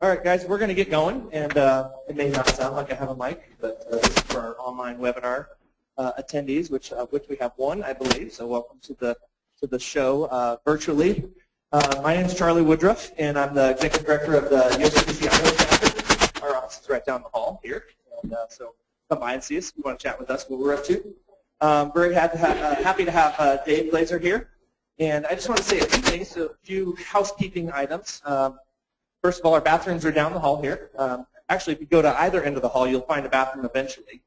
All right, guys, we're going to get going, and it may not sound like I have a mic, but this is for our online webinar attendees, which we have one, I believe. So welcome to the show virtually. My name is Charlie Woodruff, and I'm the executive director of the USGBC Idaho chapter. Our office is right down the hall here, and so come by and see us if you want to chat with us what we're up to. Very happy to have Dave Glaser here, and I just want to say a few things, a few housekeeping items. First of all, our bathrooms are down the hall here. Actually, if you go to either end of the hall, you'll find a bathroom eventually.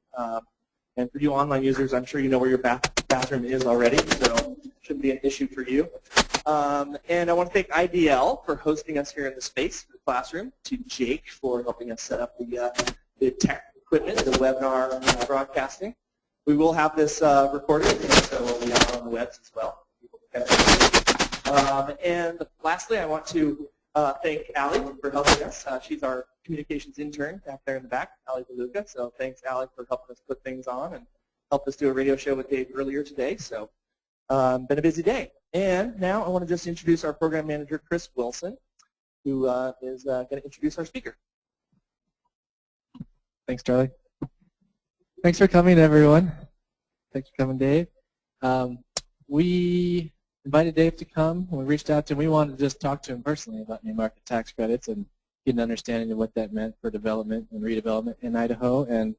And for you online users, I'm sure you know where your bathroom is already, so it shouldn't be an issue for you. And I want to thank IDL for hosting us here in the space, the classroom, to Jake for helping us set up the tech equipment, the webinar broadcasting. We will have this recorded, and so it will be out on the webs as well. And lastly, I want to thank Allie for helping us. She's our communications intern back there in the back, Allie DeLuca. So thanks, Allie, for helping us put things on and helped us do a radio show with Dave earlier today. So been a busy day. And now I want to just introduce our program manager, Chris Wilson, who is going to introduce our speaker. Thanks, Charlie. Thanks for coming, everyone. Thanks for coming, Dave. We invited Dave to come, and we reached out to him. We wanted to just talk to him personally about new market tax credits and get an understanding of what that meant for development and redevelopment in Idaho. And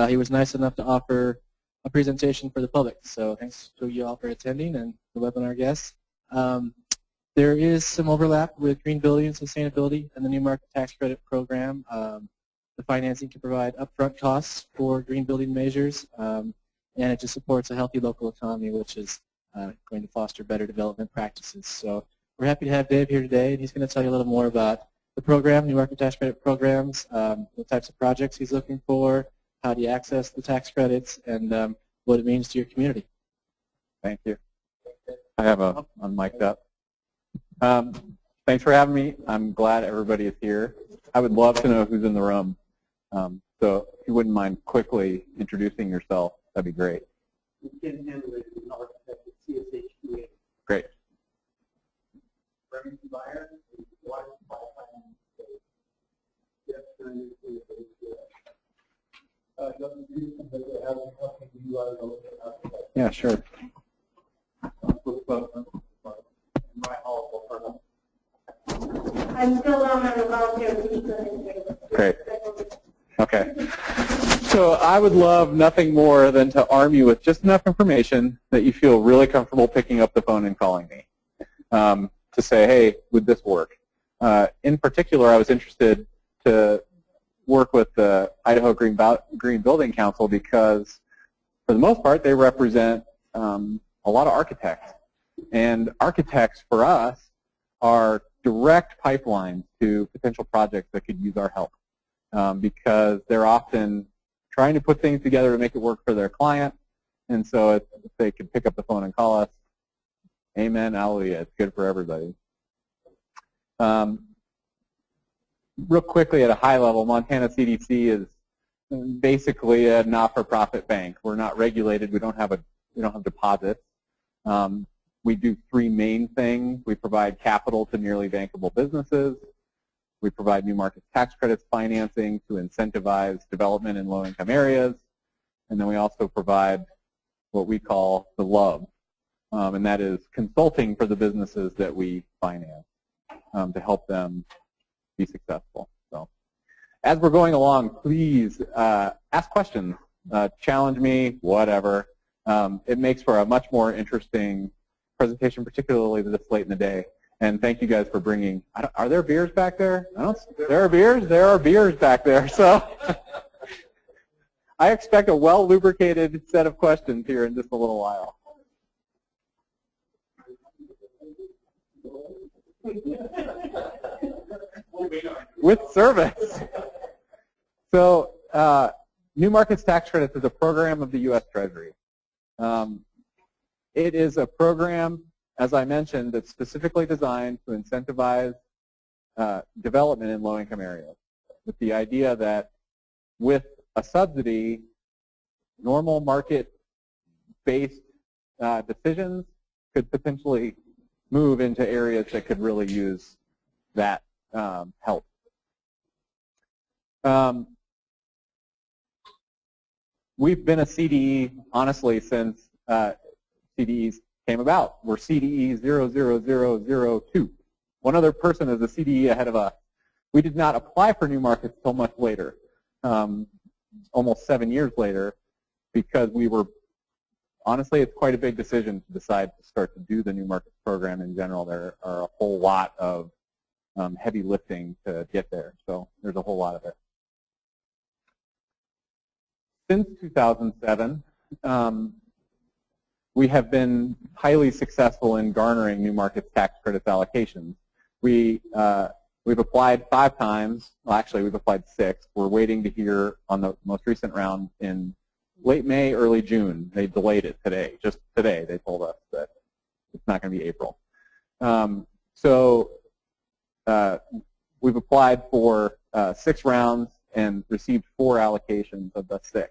he was nice enough to offer a presentation for the public. So thanks to you all for attending and the webinar guests. There is some overlap with green building and sustainability and the new market tax credit program. The financing can provide upfront costs for green building measures, and it just supports a healthy local economy, which is going to foster better development practices. So we're happy to have Dave here today, and he's going to tell you a little more about the program, new market tax credit programs, the types of projects he's looking for, how do you access the tax credits, and what it means to your community. Thank you. I have I'm mic'd up. Thanks for having me. I'm glad everybody is here. I would love to know who's in the room. So if you wouldn't mind quickly introducing yourself, that'd be great. Great. Yeah, sure. I'm still on the volunteer. Great. Okay. So I would love nothing more than to arm you with just enough information that you feel really comfortable picking up the phone and calling me to say, hey, would this work? In particular, I was interested to work with the Idaho Green Building Council because, for the most part, they represent a lot of architects. And architects, for us, are direct pipelines to potential projects that could use our help because they're often trying to put things together to make it work for their client. And so if they could pick up the phone and call us, amen, hallelujah, it's good for everybody. Real quickly at a high level, Montana CDC is basically a not-for-profit bank. We're not regulated. We don't have deposits. We do three main things. We provide capital to nearly bankable businesses. We provide new market tax credits financing to incentivize development in low-income areas. And then we also provide what we call the love, and that is consulting for the businesses that we finance to help them be successful. So as we're going along, please ask questions, challenge me, whatever. It makes for a much more interesting presentation, particularly this late in the day. And thank you guys for bringing, are there beers back there? There are beers? There are beers back there. So I expect a well-lubricated set of questions here in just a little while. With service. So New Markets Tax Credits is a program of the U.S. Treasury. It is a program, as I mentioned, that's specifically designed to incentivize development in low-income areas with the idea that with a subsidy, normal market-based decisions could potentially move into areas that could really use that help. We've been a CDE, honestly, since CDEs came about. We're CDE 00002. One other person is a CDE ahead of us. We did not apply for new markets until much later, almost 7 years later, because we were, honestly, it's quite a big decision to decide to start to do the new markets program in general. There are a whole lot of heavy lifting to get there, so there's a whole lot of it. Since 2007, we have been highly successful in garnering new markets tax credits allocations. We've applied 5 times. Well, actually, we've applied 6. We're waiting to hear on the most recent round in late May, early June. They delayed it today. Just today, they told us that it's not going to be April. We've applied for 6 rounds and received 4 allocations of the 6.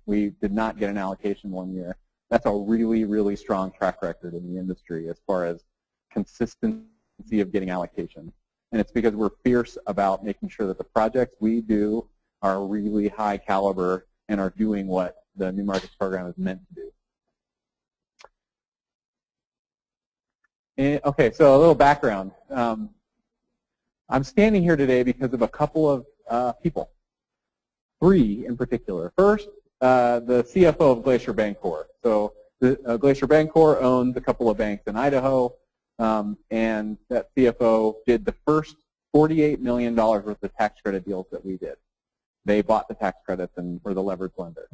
We did not get an allocation one year. That's a really, really strong track record in the industry as far as consistency of getting allocation. And it's because we're fierce about making sure that the projects we do are really high caliber and are doing what the New Markets Program is meant to do. Okay, so a little background. I'm standing here today because of a couple of people. 3 in particular. First, the CFO of Glaser Bancorp. So Glaser Bancorp owns a couple of banks in Idaho, and that CFO did the first $48 million worth of tax credit deals that we did. They bought the tax credits and were the leverage lender.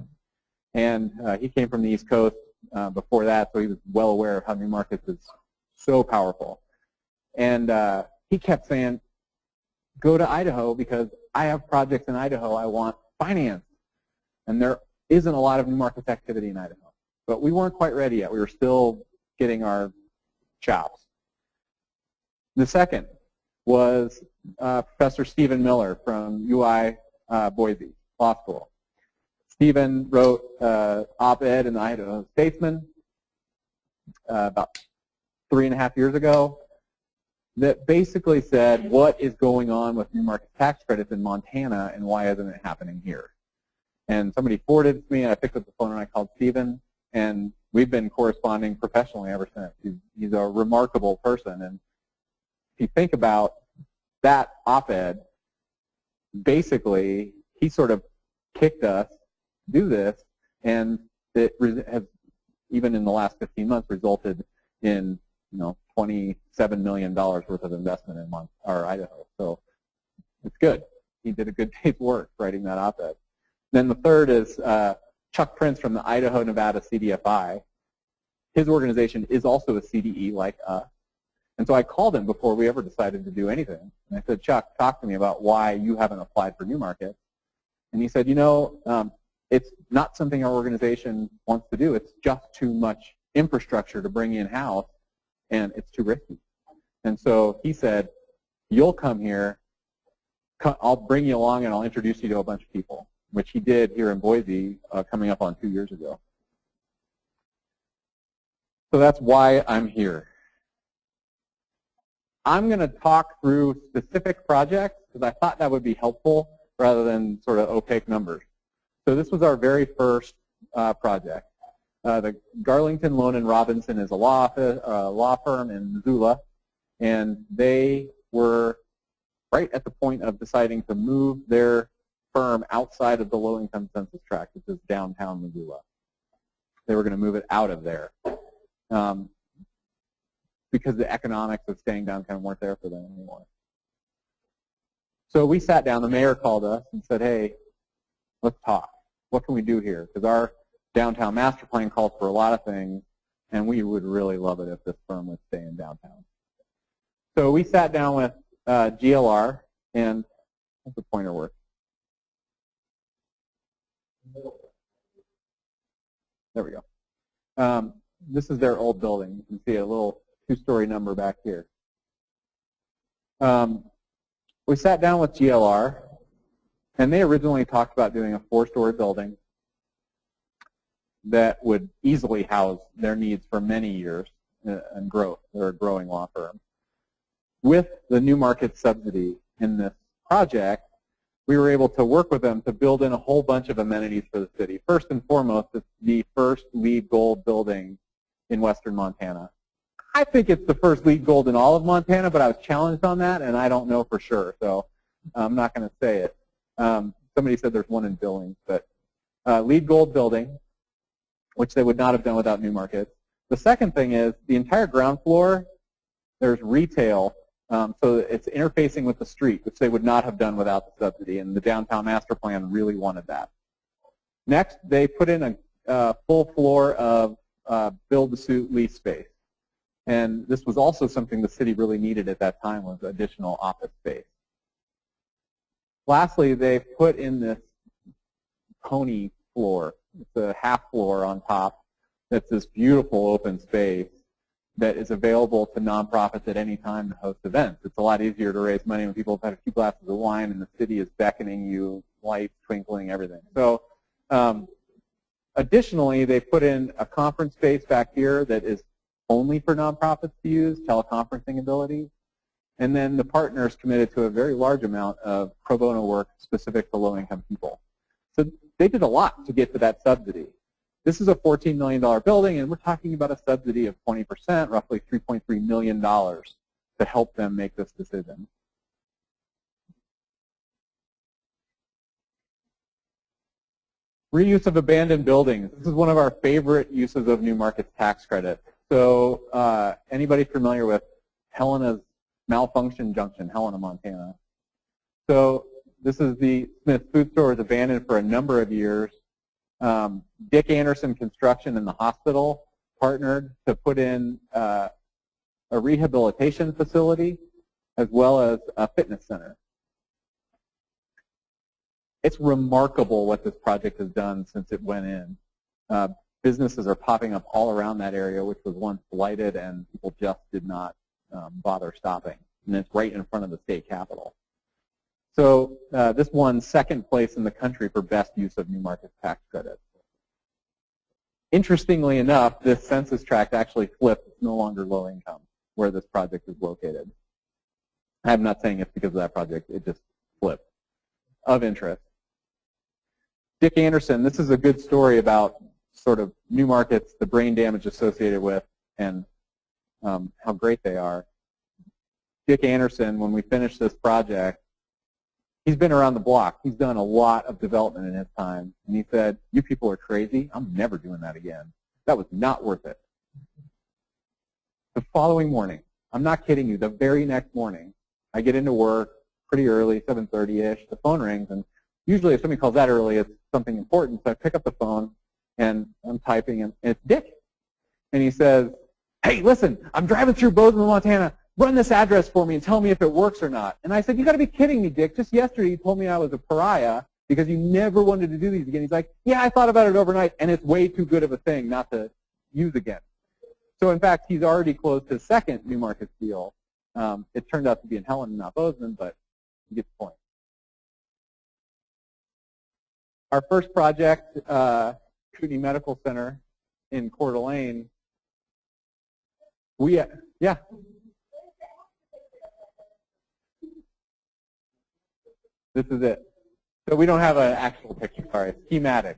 And he came from the East Coast before that, so he was well aware of how new markets is so powerful. And he kept saying, go to Idaho because I have projects in Idaho I want financed. And there isn't a lot of new markets activity in Idaho. But we weren't quite ready yet. We were still getting our chops. The second was Professor Stephen Miller from UI Boise Law School. Stephen wrote op-ed in the Idaho Statesman about 3.5 years ago that basically said, what is going on with new market tax credits in Montana and why isn't it happening here? And somebody forwarded it to me, and I picked up the phone and I called Stephen, and we've been corresponding professionally ever since. He's a remarkable person, and if you think about that op-ed, basically he sort of kicked us to do this, and it has, even in the last 15 months, resulted in $27 million worth of investment in Idaho. So it's good. He did a good day's work writing that op-ed. Then the third is Chuck Prince from the Idaho Nevada CDFI. His organization is also a CDE like us. And so I called him before we ever decided to do anything. And I said, Chuck, talk to me about why you haven't applied for new markets. And he said, it's not something our organization wants to do. It's just too much infrastructure to bring in-house, and it's too risky. And so he said, you'll come here, I'll bring you along and I'll introduce you to a bunch of people, which he did here in Boise coming up on 2 years ago. So that's why I'm here. I'm going to talk through specific projects because I thought that would be helpful rather than sort of opaque numbers. So this was our very first project. The Darlington Loan and Robinson is a law firm in Missoula, and they were right at the point of deciding to move their firm outside of the low-income census tract, which is downtown Missoula. They were going to move it out of there because the economics of staying downtown weren't there for them anymore. So we sat down. The mayor called us and said, hey, let's talk. What can we do here? Because our downtown master plan calls for a lot of things, and we would really love it if this firm would stay in downtown. So we sat down with GLR, and how's the pointer work? There we go. This is their old building. You can see a little 2-story number back here. We sat down with GLR, and they originally talked about doing a 4-story building that would easily house their needs for many years and growth. They're a growing law firm. with the new market subsidy in this project, we were able to work with them to build in a whole bunch of amenities for the city. First and foremost, it's the first LEED Gold building in western Montana. I think it's the first LEED Gold in all of Montana, but I was challenged on that, and I don't know for sure, so I'm not going to say it. Somebody said there's one in Billings, but LEED Gold building, which they would not have done without New Market. The second thing is the entire ground floor, there's retail, so it's interfacing with the street, which they would not have done without the subsidy, and the downtown master plan really wanted that. Next, they put in a full floor of build-to-suit lease space. And this was also something the city really needed at that time, was additional office space. Lastly, they put in this pony floor. It's a half floor on top that's this beautiful open space that is available to nonprofits at any time to host events. It's a lot easier to raise money when people have had a few glasses of wine and the city is beckoning you, lights twinkling, everything. So additionally, they put in a conference space back here that is only for nonprofits to use, teleconferencing abilities. And then the partners committed to a very large amount of pro bono work specific to low-income people. So they did a lot to get to that subsidy. This is a $14 million building, and we're talking about a subsidy of 20%, roughly $3.3 million, to help them make this decision. Reuse of abandoned buildings. This is one of our favorite uses of New Markets tax credit. So anybody familiar with Helena's Malfunction Junction, Helena, Montana? So this is the Smith Food Store, was abandoned for a number of years. Dick Anderson Construction and the hospital partnered to put in a rehabilitation facility as well as a fitness center. It's remarkable what this project has done since it went in. Businesses are popping up all around that area, which was once blighted, and people just did not bother stopping. And it's right in front of the state capitol. So this won second place in the country for best use of New Markets tax credits. Interestingly enough, this census tract actually flipped. It's no longer low income where this project is located. I'm not saying it's because of that project. It just flipped. Of interest. Dick Anderson, this is a good story about sort of New Markets, the brain damage associated with, and how great they are. Dick Anderson, when we finished this project, he's been around the block. He's done a lot of development in his time. And he said, you people are crazy. I'm never doing that again. That was not worth it. The following morning, I'm not kidding you, the very next morning, I get into work pretty early, 7:30-ish. The phone rings, and usually if somebody calls that early, it's something important. So I pick up the phone, and I'm typing, and it's Dick. And he says, hey, listen, I'm driving through Bozeman, Montana. Run this address for me and tell me if it works or not. And I said, you got to be kidding me, Dick. Just yesterday you told me I was a pariah because you never wanted to do these again. He's like, yeah, I thought about it overnight, and it's way too good of a thing not to use again. So in fact, he's already closed his second New Markets deal. It turned out to be in Helena, not Bozeman, but you get the point. Our first project, Kootenai Medical Center in Coeur d'Alene, yeah. This is it. So we don't have an actual picture, sorry, it's schematic.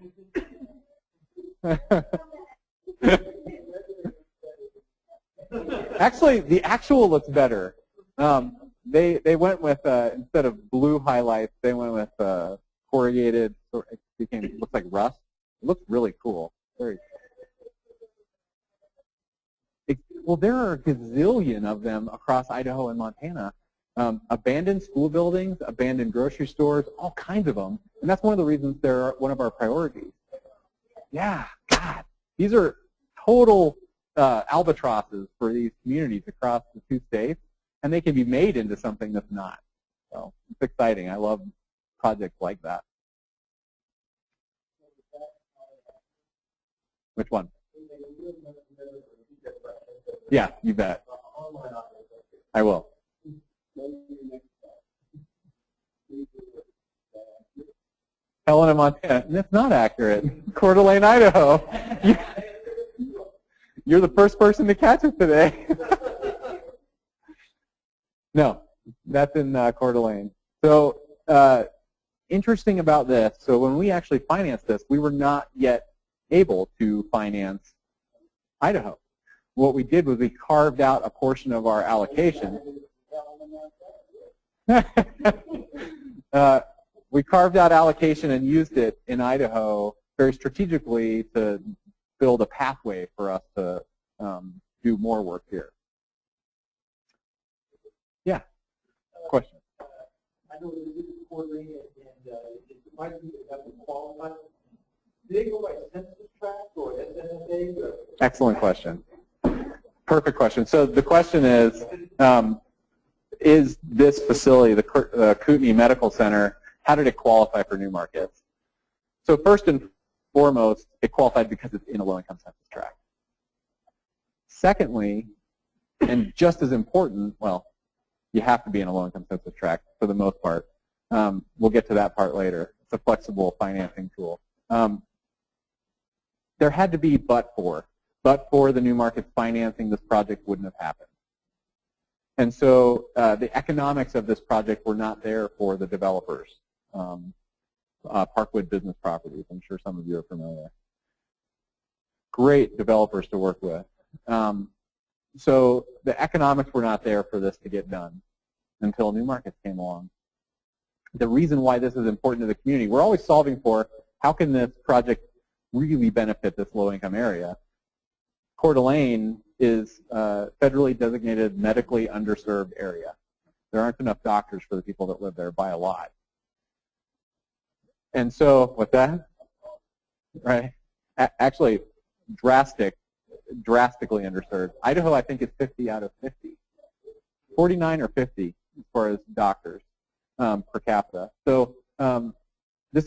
Actually, the actual looks better. They went with, instead of blue highlights, they went with corrugated, it looks like rust. It looks really cool. Very. Well, there are a gazillion of them across Idaho and Montana. Abandoned school buildings, abandoned grocery stores, all kinds of them. And that's one of the reasons they're one of our priorities. Yeah, God. These are total albatrosses for these communities across the two states, and they can be made into something that's not. So it's exciting. I love projects like that. Which one? Yeah, you bet. I will. Helena, Montana. And it's not accurate. Coeur d'Alene, Idaho. You're the first person to catch it today. No, that's in Coeur dAlene. So interesting about this, so when we actually financed this, we were not yet able to finance Idaho. What we did was we carved out a portion of our allocation. We carved out allocation and used it in Idaho very strategically to build a pathway for us to do more work here. Yeah, question. I know that this is quarterly and it might be that we qualify. Do they go by census tract or SNFA? Or? Excellent question. Perfect question. So the question is this facility, the Kootenai Medical Center, how did it qualify for new markets? So first and foremost, it qualified because it's in a low-income census tract. Secondly, and just as important, well, you have to be in a low-income census tract for the most part. We'll get to that part later. It's a flexible financing tool. There had to be but for the new markets financing, this project wouldn't have happened. And so the economics of this project were not there for the developers. Parkwood Business Properties, I'm sure some of you are familiar. Great developers to work with. So the economics were not there for this to get done until new markets came along. The reason why this is important to the community, we're always solving for how can this project really benefit this low-income area. Coeur dAlene is a federally designated medically underserved area. There aren't enough doctors for the people that live there by a lot. And so, what's that? Right? Actually, drastically underserved. Idaho, I think, is 50 out of 50. 49 or 50 as far as doctors per capita. So this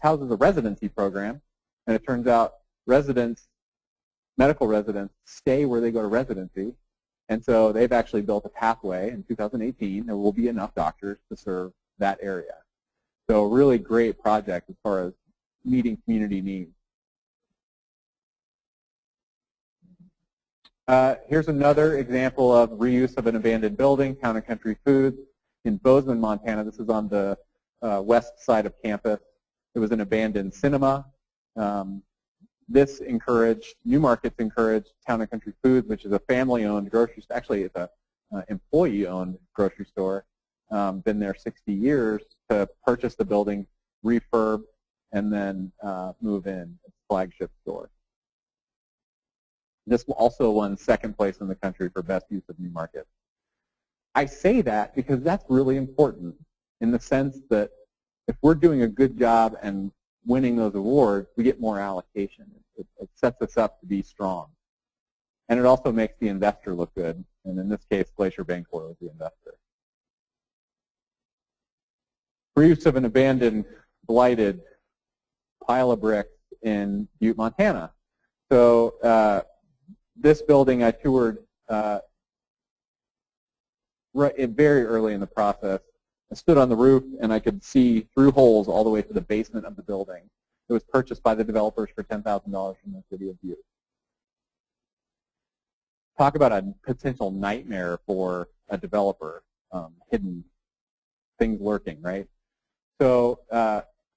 houses a residency program, and it turns out medical residents stay where they go to residency, and so they've actually built a pathway in 2018. There will be enough doctors to serve that area. So a really great project as far as meeting community needs. Here's another example of reuse of an abandoned building, Town and Country Foods in Bozeman, Montana. This is on the west side of campus. It was an abandoned cinema. This encouraged, new markets encouraged Town and Country Foods, which is a family-owned grocery store. Actually, it's an employee-owned grocery store. Been there 60 years to purchase the building, refurb, and then move in. It's a flagship store. This also won second place in the country for best use of new markets. I say that because that's really important in the sense that if we're doing a good job and winning those awards, we get more allocation. It sets us up to be strong. And it also makes the investor look good. And in this case, Glacier Bancorp was the investor. Reuse of an abandoned, blighted pile of bricks in Butte, Montana. So this building I toured very early in the process. I stood on the roof and I could see through holes all the way to the basement of the building. It was purchased by the developers for $10,000 from the city of Butte. Talk about a potential nightmare for a developer, hidden things lurking, right? So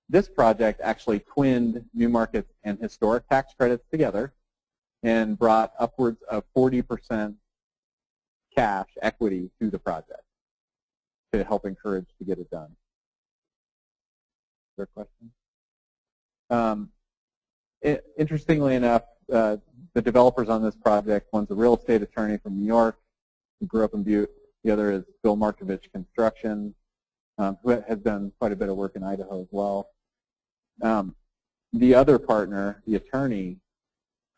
this project actually twinned new markets and historic tax credits together and brought upwards of 40% cash equity to the project to help encourage to get it done. Is there a question? Interestingly enough, the developers on this project, one's a real estate attorney from New York who grew up in Butte. The other is Bill Markovich Construction, who has done quite a bit of work in Idaho as well. The other partner, the attorney,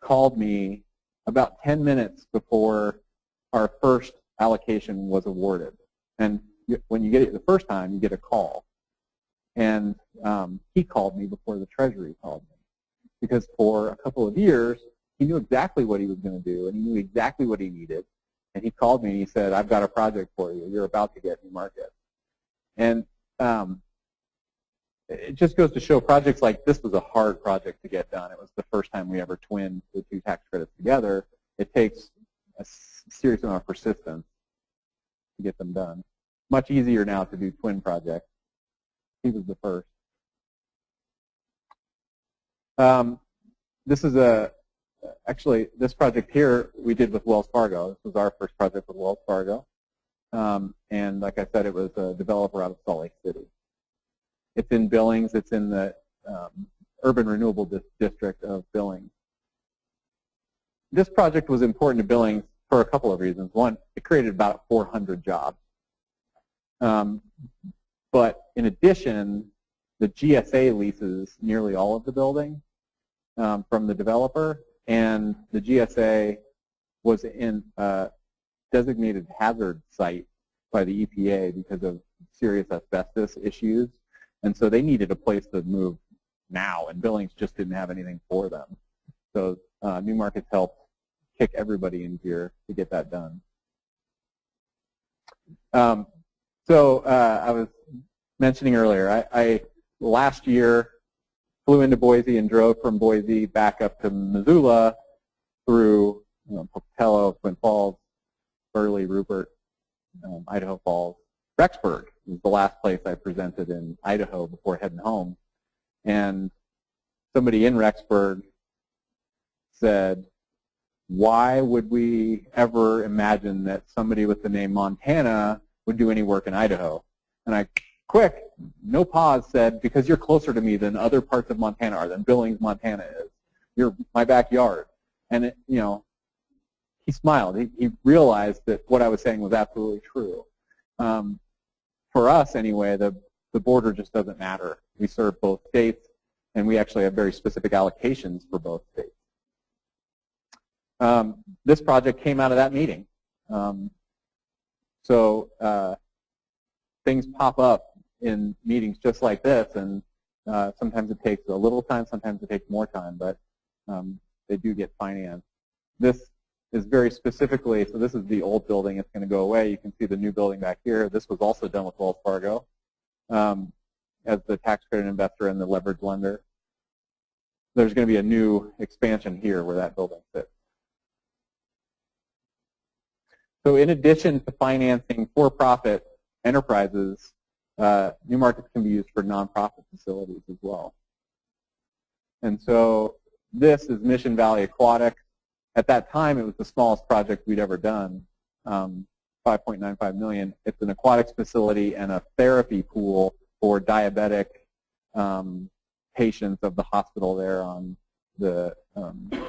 called me about 10 minutes before our first allocation was awarded. And when you get it the first time, you get a call. And he called me before the Treasury called me. Because for a couple of years, he knew exactly what he was going to do, and he knew exactly what he needed. And he called me and he said, I've got a project for you. You're about to get new market. And it just goes to show projects like this was a hard project to get done. It was the first time we ever twinned the two tax credits together. It takes a serious amount of persistence to get them done. Much easier now to do twin projects. He was the first. This is actually, this project here we did with Wells Fargo. This was our first project with Wells Fargo. And like I said, it was a developer out of Salt Lake City. It's in Billings. It's in the Urban Renewable District of Billings. This project was important to Billings for a couple of reasons. One, it created about 400 jobs. But in addition, the GSA leases nearly all of the building from the developer, and the GSA was in a designated hazard site by the EPA because of serious asbestos issues, and so they needed a place to move now, and Billings just didn't have anything for them. So New Markets helped kick everybody in gear to get that done. So I was mentioning earlier, I last year flew into Boise and drove from Boise back up to Missoula through Pocatello, Twin Falls, Burley, Rupert, Idaho Falls. Rexburg was the last place I presented in Idaho before heading home. And somebody in Rexburg said, why would we ever imagine that somebody with the name Montana would do any work in Idaho? And I, quick, no pause, said, because you're closer to me than other parts of Montana are, than Billings, Montana is. You're my backyard. And, it, you know, he smiled. He realized that what I was saying was absolutely true. For us, anyway, the border just doesn't matter. We serve both states, and we actually have very specific allocations for both states. This project came out of that meeting. Things pop up in meetings just like this, and sometimes it takes a little time, sometimes it takes more time, but they do get financed. This is very specifically, so this is the old building. It's going to go away. You can see the new building back here. This was also done with Wells Fargo as the tax credit investor and the leverage lender. There's going to be a new expansion here where that building sits. So in addition to financing for-profit enterprises, New Markets can be used for nonprofit facilities as well. And so this is Mission Valley Aquatic. At that time, it was the smallest project we'd ever done, $5.95 million. It's an aquatics facility and a therapy pool for diabetic patients of the hospital there on the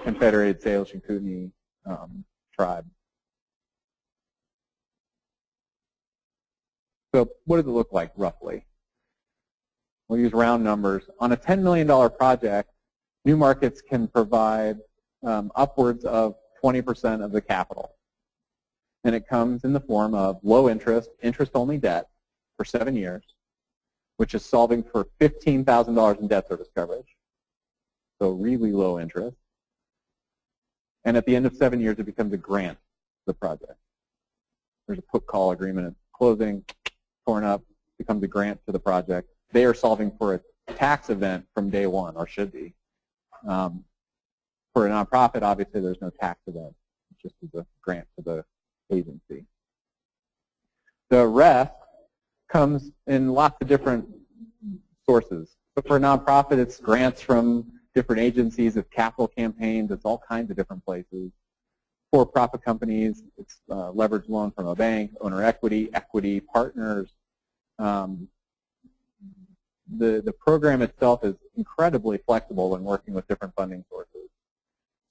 Confederated Salish Kootenai tribe. So what does it look like roughly? We'll use round numbers. On a $10 million project, New Markets can provide upwards of 20% of the capital. And it comes in the form of low interest, interest-only debt for 7 years, which is solving for $15,000 in debt service coverage. So really low interest. And at the end of 7 years, it becomes a grant to the project. There's a put-call agreement at closing, torn up, becomes a grant to the project. They are solving for a tax event from day one, or should be. For a nonprofit, obviously, there's no tax event. It's just a grant to the agency. The rest comes in lots of different sources. So for a nonprofit, it's grants from different agencies, it's capital campaigns, it's all kinds of different places. For-profit companies, it's leveraged loan from a bank, owner equity, equity, partners. The program itself is incredibly flexible when working with different funding sources.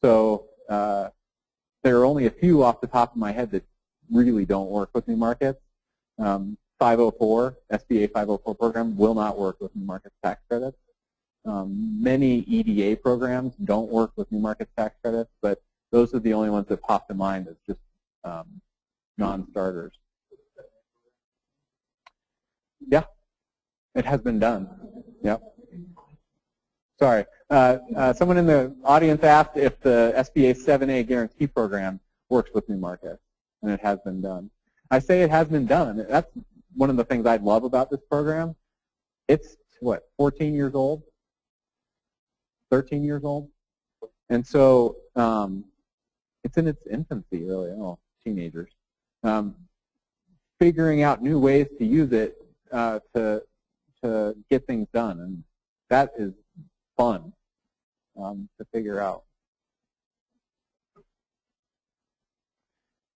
So there are only a few off the top of my head that really don't work with New Markets. 504, SBA 504 program will not work with New Markets tax credits. Many EDA programs don't work with New Markets tax credits, but those are the only ones that pop to mind as just non-starters. Yeah, it has been done. Yep. Sorry. Someone in the audience asked if the SBA 7A guarantee program works with New Markets, and it has been done. I say it has been done. That's one of the things I love about this program. It's, what, 14 years old? 13 years old? And so it's in its infancy, really. Oh, teenagers. figuring out new ways to use it to get things done, and that is fun to figure out.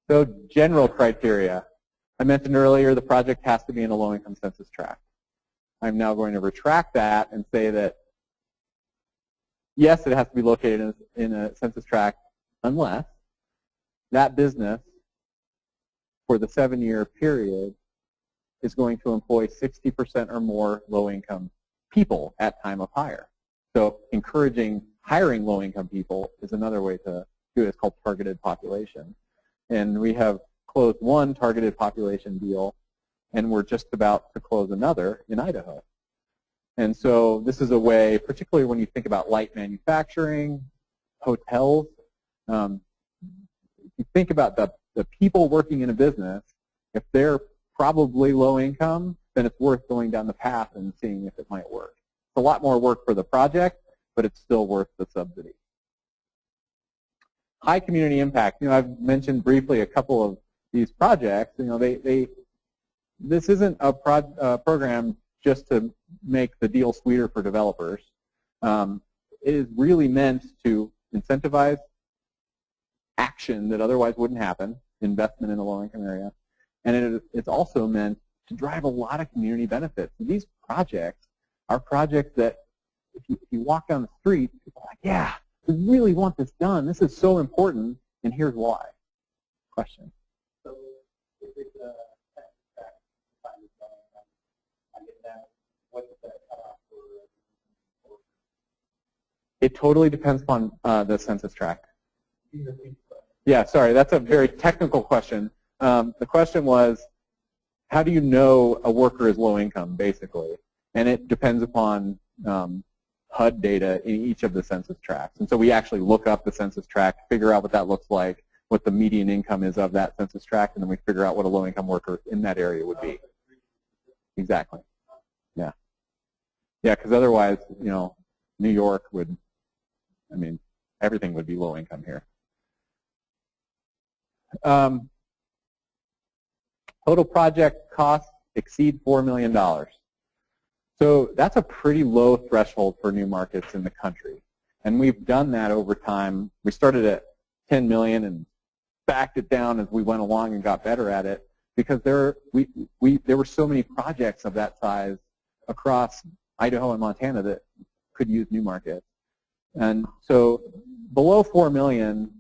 So general criteria. I mentioned earlier the project has to be in a low-income census tract. I'm now going to retract that and say that, yes, it has to be located in a census tract unless that business for the 7-year period is going to employ 60% or more low-income people at time of hire. So encouraging hiring low-income people is another way to do it. It's called targeted population. And we have closed one targeted population deal, and we're just about to close another in Idaho. And so this is a way, particularly when you think about light manufacturing, hotels, if you think about the people working in a business, if they're probably low income, then it's worth going down the path and seeing if it might work. It's a lot more work for the project, but it's still worth the subsidy. High community impact. You know, I've mentioned briefly a couple of these projects. You know, this isn't a program just to make the deal sweeter for developers. It is really meant to incentivize action that otherwise wouldn't happen, investment in a low-income area, and it's also meant to drive a lot of community benefits. And these projects are projects that if you walk down the street, people are like, yeah, we really want this done. This is so important, and here's why. Question? So if it's a census tract, I get that. What's that cutoff for? It totally depends upon the census tract. Yeah, sorry, that's a very technical question. The question was, how do you know a worker is low income, basically? And it depends upon HUD data in each of the census tracts. And so we actually look up the census tract, figure out what that looks like, what the median income is of that census tract, and then we figure out what a low income worker in that area would be. Exactly. Yeah. Yeah, because otherwise, you know, New York would, I mean, everything would be low income here. Total project costs exceed $4 million. So that's a pretty low threshold for new markets in the country. And we've done that over time. We started at 10 million and backed it down as we went along and got better at it because there were so many projects of that size across Idaho and Montana that could use new markets. And so below 4 million,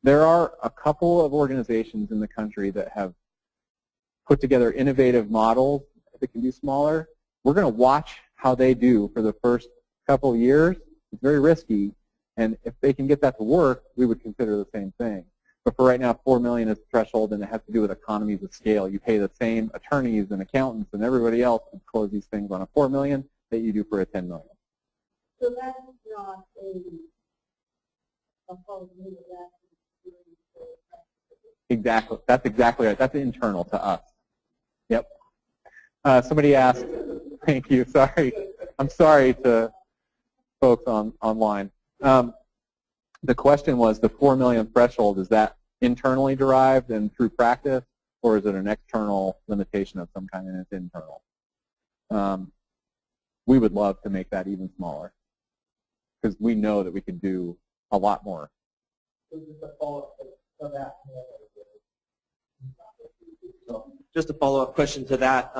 there are a couple of organizations in the country that have put together innovative models that can be smaller. We're going to watch how they do for the first couple of years. It's very risky, and if they can get that to work, we would consider the same thing. But for right now, 4 million is the threshold, and it has to do with economies of scale. You pay the same attorneys and accountants and everybody else to close these things on a 4 million that you do for a 10 million. So that's not a whole new Exactly. That's exactly right. That's internal to us. Yep. Somebody asked, thank you, sorry. I'm sorry to folks online. The question was the 4 million threshold, is that internally derived and through practice, or is it an external limitation of some kind and it's internal? We would love to make that even smaller because we know that we can do a lot more. Just a follow-up question to that.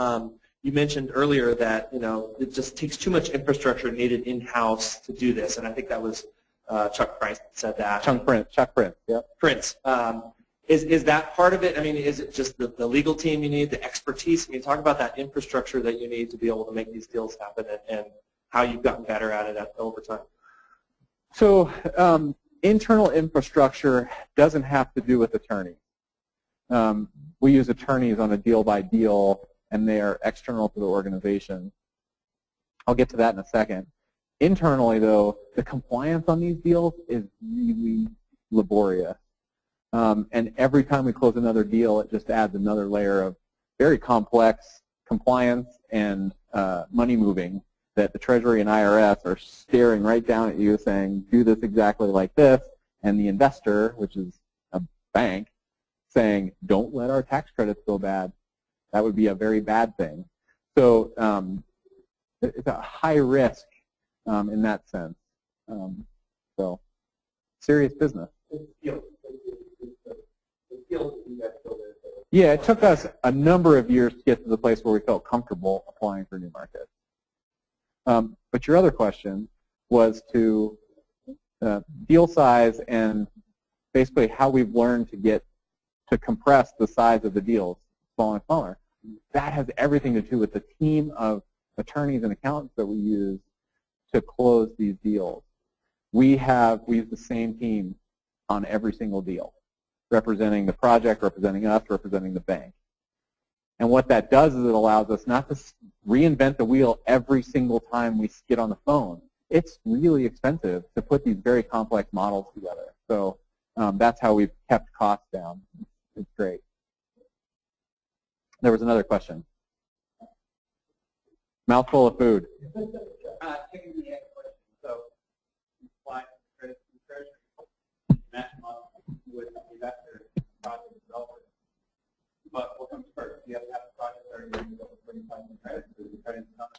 You mentioned earlier that it just takes too much infrastructure needed in-house to do this, and I think that was Chuck Price said that. Chuck Prince, yep. Prince. Is that part of it? I mean, is it just the legal team you need, the expertise? I mean, talk about that infrastructure that you need to be able to make these deals happen and how you've gotten better at it over time. So internal infrastructure doesn't have to do with attorneys. We use attorneys on a deal-by-deal, and they are external to the organization. I'll get to that in a second. Internally, though, the compliance on these deals is really laborious. And every time we close another deal, it just adds another layer of very complex compliance and money moving that the Treasury and IRS are staring right down at you saying, do this exactly like this, and the investor, which is a bank, saying, don't let our tax credits go bad. That would be a very bad thing. So it's a high risk in that sense. So serious business. Yeah, it took us a number of years to get to the place where we felt comfortable applying for new markets. But your other question was to deal size and basically how we've learned to compress the size of the deals smaller and smaller. That has everything to do with the team of attorneys and accountants that we use to close these deals. We use the same team on every single deal, representing the project, representing us, representing the bank. And what that does is it allows us not to reinvent the wheel every single time we get on the phone. It's really expensive to put these very complex models together. So that's how we've kept costs down. It's great. There was another question. Mouthful of food. Taking the next question. So, apply credits to treasury, match them up with the investor, project developer. But what comes first? You have to have a project that are going to go for 35 credits, because the credits not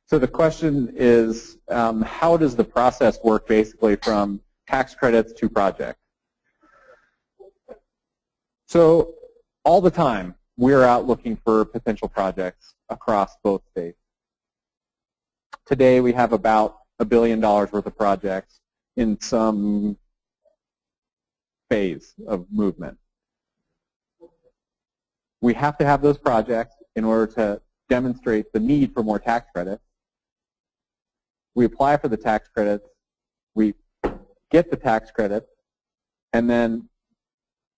So the question is, how does the process work basically from tax credits to project? So all the time, we're out looking for potential projects across both states. Today, we have about $1 billion worth of projects in some phase of movement. We have to have those projects in order to demonstrate the need for more tax credits. We apply for the tax credits, we get the tax credits, and then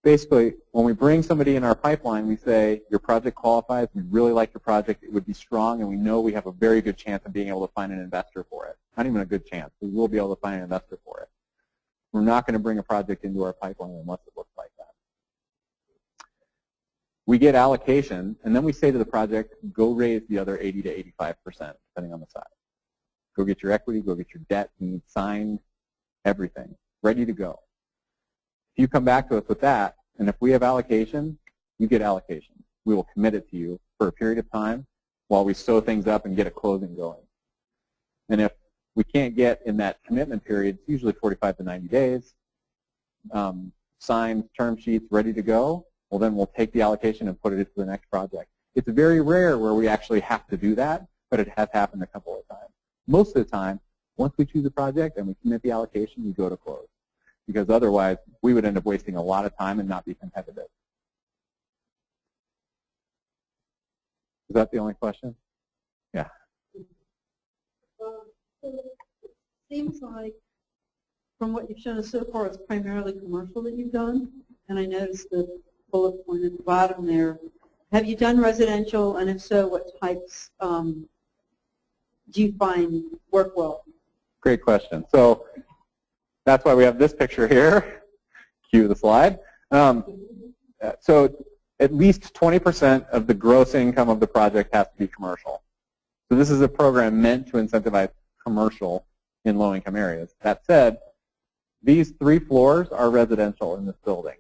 basically when we bring somebody in our pipeline, we say, your project qualifies, we really like your project, it would be strong, and we know we have a very good chance of being able to find an investor for it. Not even a good chance, we will be able to find an investor for it. We're not going to bring a project into our pipeline unless it looks like that. We get allocation, and then we say to the project, go raise the other 80 to 85%, depending on the size. Go get your equity, go get your debt, you need signed, everything, ready to go. If you come back to us with that, and if we have allocation, you get allocation. We will commit it to you for a period of time while we sew things up and get a closing going. And if we can't get in that commitment period, it's usually 45 to 90 days, signed term sheets ready to go, well then we'll take the allocation and put it into the next project. It's very rare where we actually have to do that, but it has happened a couple of times. Most of the time, once we choose a project and we commit the allocation, we go to close. Because otherwise, we would end up wasting a lot of time and not be competitive. Is that the only question? Yeah. So it seems like, from what you've shown us so far, it's primarily commercial that you've done. And I noticed the bullet point at the bottom there. Have you done residential? And if so, what types do you find work well? Great question. So that's why we have this picture here. Cue the slide. So at least 20% of the gross income of the project has to be commercial. So this is a program meant to incentivize commercial in low-income areas. That said, these 3 floors are residential in this building.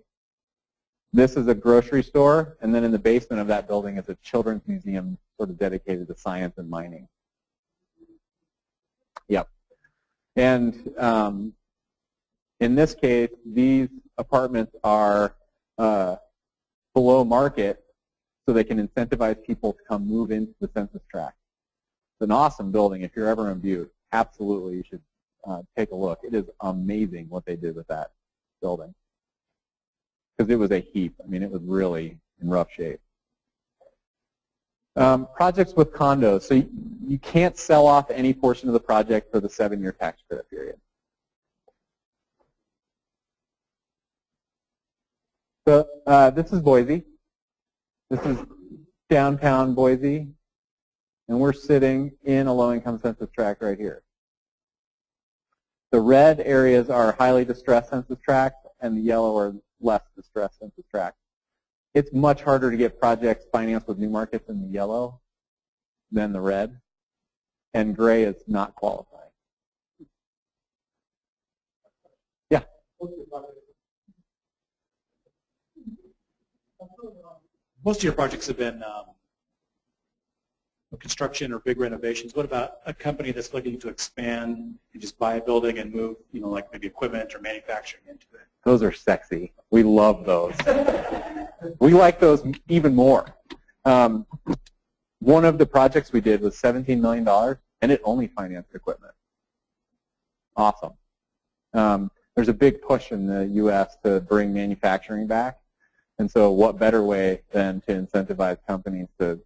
This is a grocery store, and then in the basement of that building is a children's museum sort of dedicated to science and mining. Yep. And in this case, these apartments are below market so they can incentivize people to come move into the census tract. It's an awesome building. If you're ever in Butte, absolutely you should take a look. It is amazing what they did with that building. Because it was a heap. I mean, it was really in rough shape. Projects with condos. So you can't sell off any portion of the project for the 7-year tax credit period. So this is Boise. This is downtown Boise. And we're sitting in a low-income census tract right here. The red areas are highly distressed census tracts, and the yellow are less distressed census tracts. It's much harder to get projects financed with new markets in the yellow than the red, and gray is not qualifying. Yeah? Most of your projects have been construction or big renovations. What about a company that's looking to expand and just buy a building and move, like maybe equipment or manufacturing into it? Those are sexy. We love those. We like those even more. One of the projects we did was $17 million, and it only financed equipment. Awesome. There's a big push in the U.S. to bring manufacturing back, and so what better way than to incentivize companies to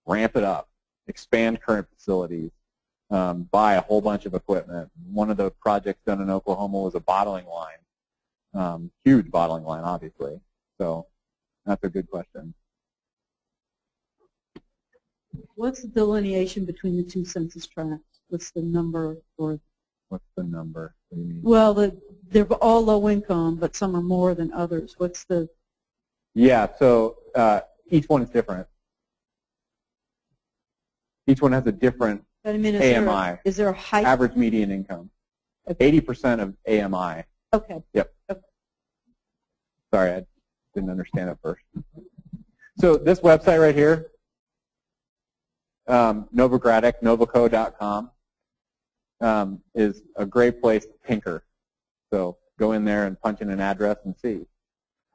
ramp it up, expand current facilities, buy a whole bunch of equipment. One of the projects done in Oklahoma was a bottling line, huge bottling line, obviously. So that's a good question. What's the delineation between the two census tracts? What's the number or? What's the number? What do you mean? Well, they're all low income, but some are more than others. What's the? Yeah, so each one is different. Each one has a different AMI. Is there a height? Average median income. 80% of AMI. Okay. Yep. Okay. Sorry, I didn't understand it first. So this website right here, Novogradic, novoco.com, is a great place to tinker. So go in there and punch in an address and see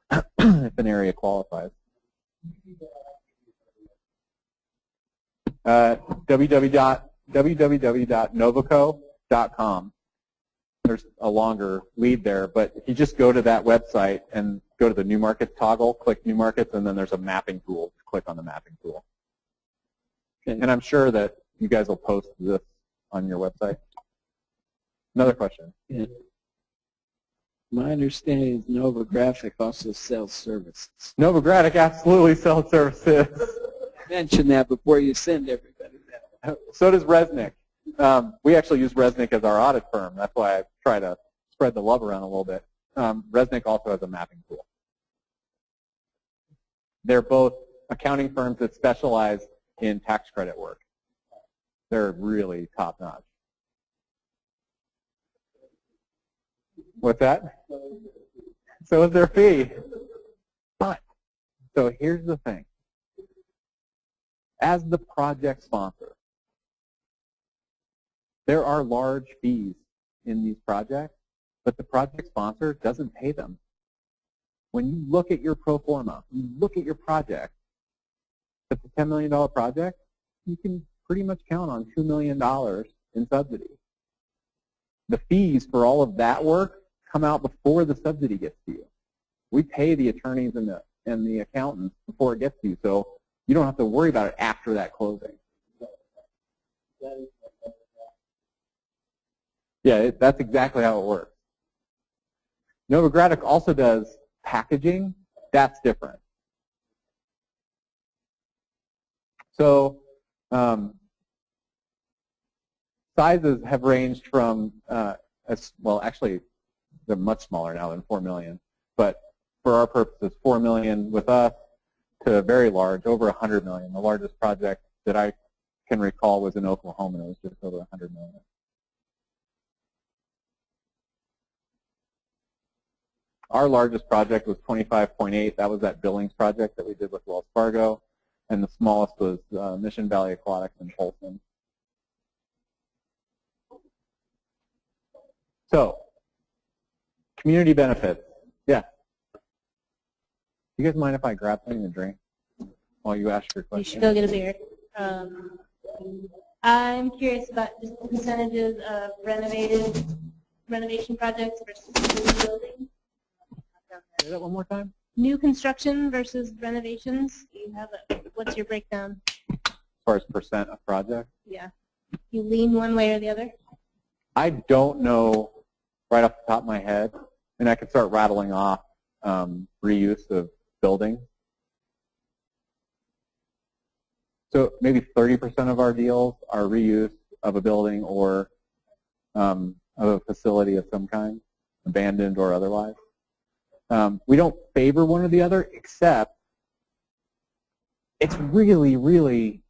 if an area qualifies. www.novoco.com. There's a longer lead there, but if you just go to that website and go to the New Markets toggle, click New Markets, and then there's a mapping tool. Click on the mapping tool. And I'm sure that you guys will post this on your website. Another question. Yeah. My understanding is Novographic also sells services. Novogradic absolutely sells services. Mention that before you send everybody that. So does Resnick. We actually use Resnick as our audit firm. That's why I try to spread the love around a little bit. Resnick also has a mapping tool. They're both accounting firms that specialize in tax credit work. They're really top-notch. What's that? So is their fee. But, so here's the thing. As the project sponsor, there are large fees in these projects, but the project sponsor doesn't pay them. When you look at your pro forma, you look at your project, if it's a $10 million project, you can pretty much count on $2 million in subsidy. The fees for all of that work come out before the subsidy gets to you. We pay the attorneys and the accountants before it gets to you, so you don't have to worry about it after that closing. Yeah, that's exactly how it works. Novogradic also does packaging. That's different. So sizes have ranged from, well, actually, they're much smaller now than 4 million. But for our purposes, 4 million with us to very large, over 100 million. The largest project that I can recall was in Oklahoma. It was just over 100 million. Our largest project was 25.8. That was that Billings project that we did with Wells Fargo. And the smallest was Mission Valley Aquatic in Folsom. So, community benefits. Yeah. You guys mind if I grab something to drink while you ask your question? You should go get a beer. I'm curious about just the percentages of renovation projects versus new buildings. Say that one more time. New construction versus renovations. Do you have what's your breakdown? As far as percent of project? Yeah. You lean one way or the other? I don't know right off the top of my head, and I could start rattling off reuse of buildings. So maybe 30% of our deals are reuse of a building or of a facility of some kind, abandoned or otherwise. We don't favor one or the other, except it's really, really,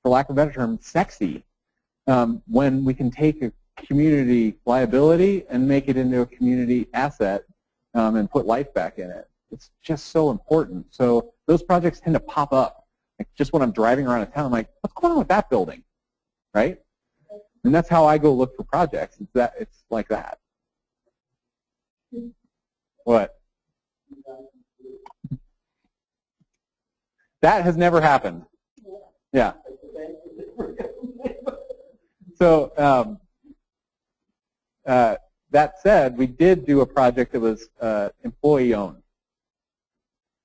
for lack of a better term, sexy when we can take a community liability and make it into a community asset and put life back in it. it's just so important. So those projects tend to pop up. Like just when I'm driving around a town, I'm like, what's going on with that building, right? And that's how I go look for projects. It's like that. What? That has never happened. Yeah. So that said, we did do a project that was employee-owned.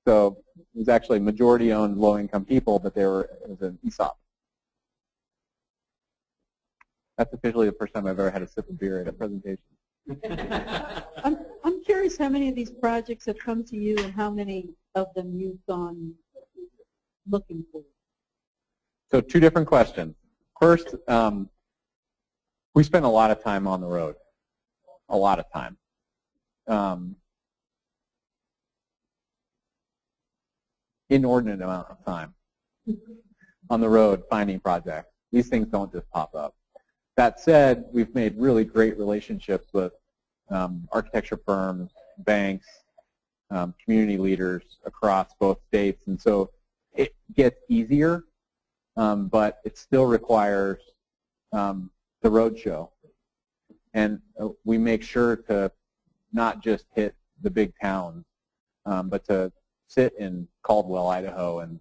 So it was actually majority-owned low-income people, but it was an ESOP. That's officially the first time I've ever had a sip of beer at a presentation. I'm curious how many of these projects have come to you and how many of them you've gone looking for. So two different questions. First, we spent a lot of time on the road, a lot of time. Inordinate amount of time on the road finding projects. These things don't just pop up. That said, we've made really great relationships with architecture firms, banks, community leaders across both states, and so it gets easier, but it still requires the road show. And we make sure to not just hit the big towns, but to sit in Caldwell, Idaho, and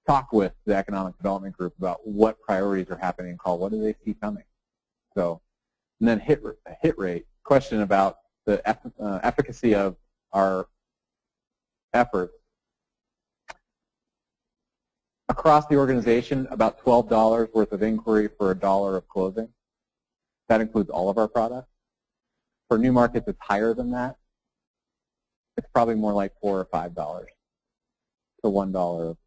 talk with the economic development group about what priorities are happening in Caldwell. What do they see coming? So, and then hit rate, question about the efficacy of our efforts. Across the organization, about $12 worth of inquiry for $1 of closing. That includes all of our products. For new markets, it's higher than that. It's probably more like $4 or $5 to $1 of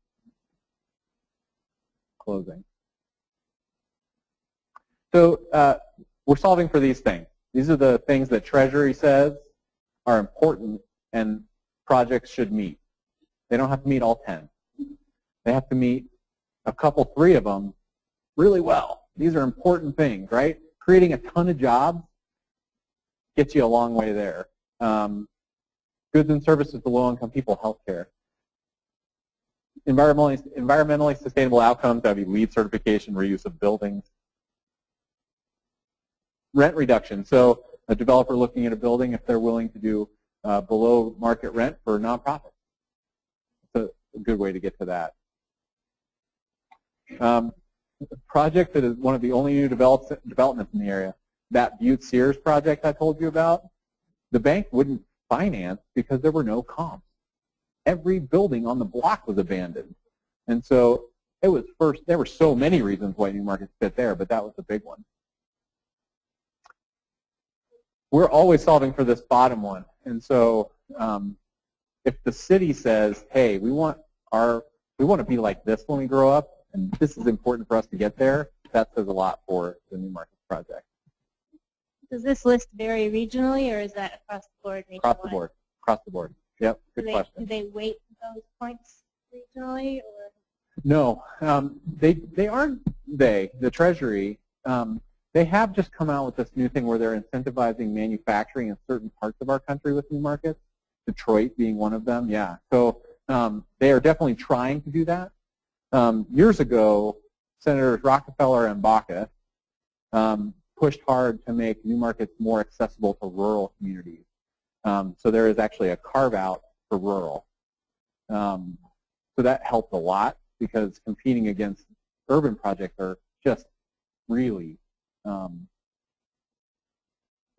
closing. So we're solving for these things. These are the things that Treasury says are important and projects should meet. They don't have to meet all 10. They have to meet a couple, 3 of them really well. These are important things, right? Creating a ton of jobs gets you a long way there. Goods and services to low-income people, healthcare. Environmentally sustainable outcomes, that would be LEED certification, reuse of buildings. Rent reduction. So a developer looking at a building, if they're willing to do below market rent for nonprofits. It's a good way to get to that. A project that is one of the only new developments in the area, that Butte Sears project I told you about, the bank wouldn't finance because there were no comps. Every building on the block was abandoned. And so it was there were so many reasons why new markets fit there, but that was the big one. We're always solving for this bottom one. And so if the city says, hey, we want to be like this when we grow up, and this is important for us to get there, that says a lot for the new markets project. Does this list vary regionally, or is that across the board? Across the board. Across the board. Yep. Good question. Do they weight those points regionally, or? No, they aren't. The Treasury, they have just come out with this new thing where they're incentivizing manufacturing in certain parts of our country with new markets. Detroit being one of them. Yeah. So they are definitely trying to do that. Years ago, Senators Rockefeller and Baca pushed hard to make new markets more accessible to rural communities. So there is actually a carve-out for rural. So that helped a lot because competing against urban projects are just really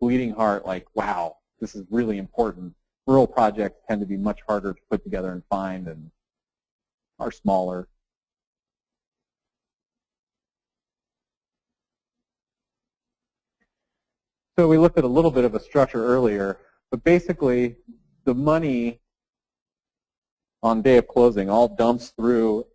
bleeding heart, like, wow, this is really important. Rural projects tend to be much harder to put together and find and are smaller. So we looked at a little bit of a structure earlier, but basically the money on day of closing all dumps through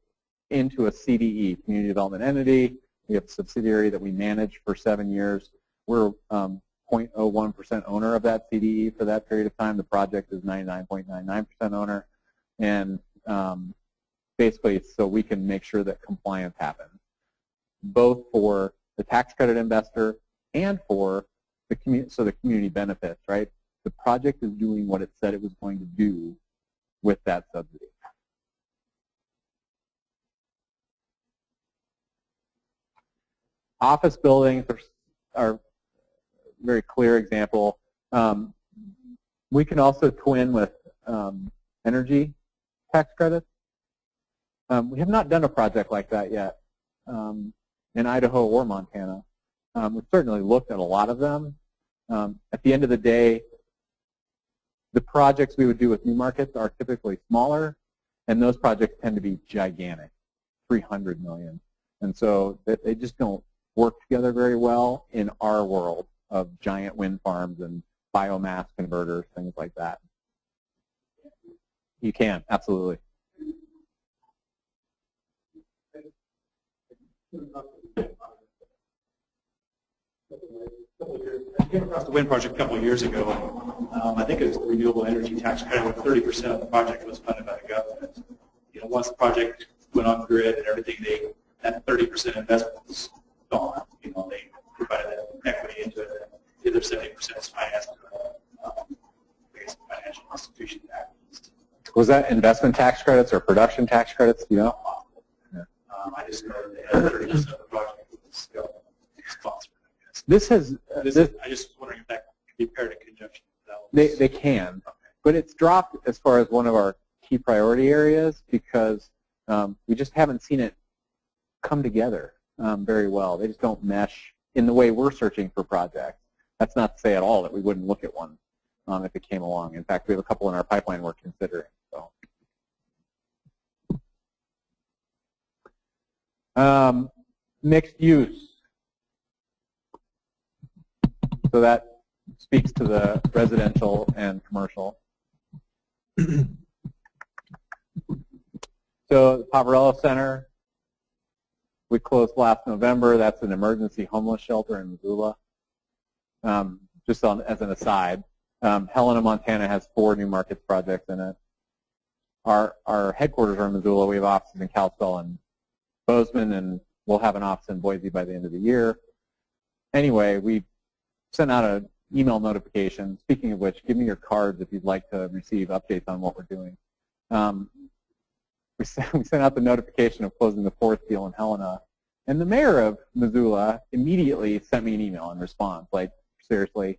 into a CDE, Community Development Entity. We have a subsidiary that we manage for 7 years. We're 0.01% owner of that CDE for that period of time. The project is 99.99% owner. And basically so we can make sure that compliance happens, both for the tax credit investor and for the community benefits, right? The project is doing what it said it was going to do with that subsidy. Office buildings are a very clear example. We can also twin with energy tax credits. We have not done a project like that yet in Idaho or Montana. We've certainly looked at a lot of them. At the end of the day, the projects we would do with new markets are typically smaller, and those projects tend to be gigantic, 300 million. And so they just don't work together very well in our world of giant wind farms and biomass converters, things like that. You can, absolutely. I came across the wind project a couple of years ago, and I think it was the renewable energy tax credit with 30% of the project was funded by the government. You know, once the project went on grid and everything, that 30% investment was gone. You know, they provided that equity into it, and the other 70% is financed through financial institution tax. Was that investment tax credits or production tax credits? You know? Yeah. I just know that they had 30% of the project was sponsored. This has. I just was wondering if that could be paired in conjunction with that. They can, but it's dropped as far as one of our key priority areas because we just haven't seen it come together very well. They just don't mesh in the way we're searching for projects. That's not to say at all that we wouldn't look at one if it came along. In fact, we have a couple in our pipeline we're considering. So, mixed use. So that speaks to the residential and commercial. So the Poverello Center, we closed last November. That's an emergency homeless shelter in Missoula. Just as an aside, Helena, Montana has 4 new markets projects in it. Our headquarters are in Missoula. We have offices in Kalispell and Bozeman, and we'll have an office in Boise by the end of the year. Anyway, we sent out an email notification. Speaking of which, give me your cards if you'd like to receive updates on what we're doing. We sent out the notification of closing the 4th deal in Helena, and the mayor of Missoula immediately sent me an email in response, like, seriously,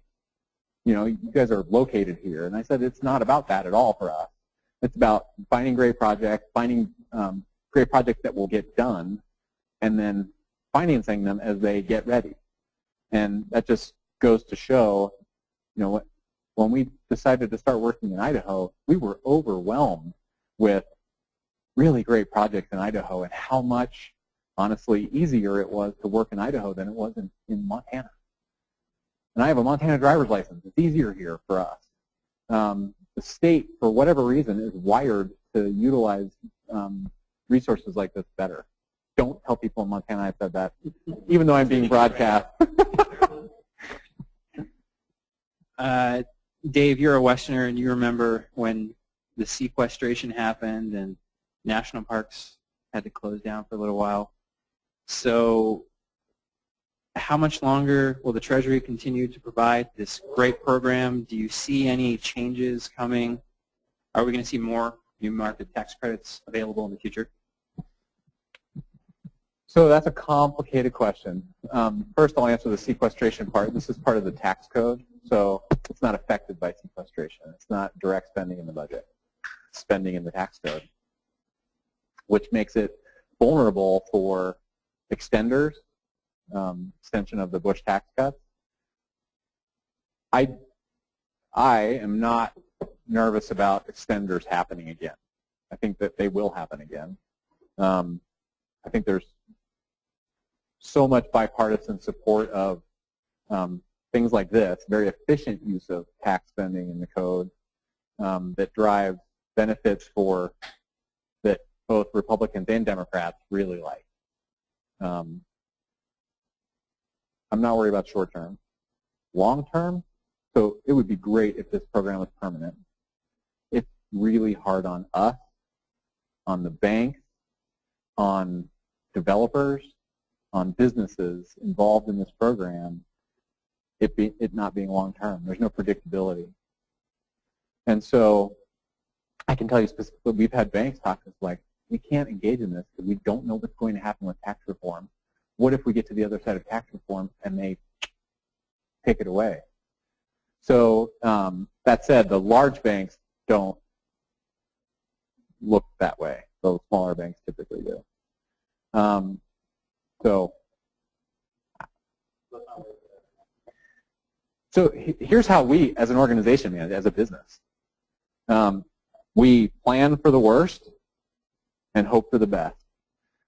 you know, you guys are located here. And I said, it's not about that at all for us. It's about finding great projects, finding great projects that will get done, and then financing them as they get ready. And that just goes to show, you know, when we decided to start working in Idaho, we were overwhelmed with really great projects in Idaho and how much, honestly, easier it was to work in Idaho than it was in Montana. And I have a Montana driver's license. It's easier here for us. The state, for whatever reason, is wired to utilize resources like this better. Don't tell people in Montana I said that, even though I'm being broadcast. Dave, you're a Westerner, and you remember when the sequestration happened and national parks had to close down for a little while. So how much longer will the Treasury continue to provide this great program? Do you see any changes coming? Are we going to see more new market tax credits available in the future? So that's a complicated question. First, I'll answer the sequestration part. This is part of the tax code, so it's not affected by sequestration. It's not direct spending in the budget. It's spending in the tax code, which makes it vulnerable for extenders, extension of the Bush tax cuts. I am not nervous about extenders happening again. I think that they will happen again. I think there's so much bipartisan support of things like this, very efficient use of tax spending in the code that drives benefits for that both Republicans and Democrats really like. I'm not worried about short term. Long term, so it would be great if this program was permanent. It's really hard on us, on the banks, on developers, on businesses involved in this program, it not being long term. There's no predictability. And so I can tell you specifically, we've had banks talk to us like, we can't engage in this because we don't know what's going to happen with tax reform. What if we get to the other side of tax reform and they take it away? So that said, the large banks don't look that way. Those smaller banks typically do. So here's how we, as an organization, man, as a business, we plan for the worst and hope for the best.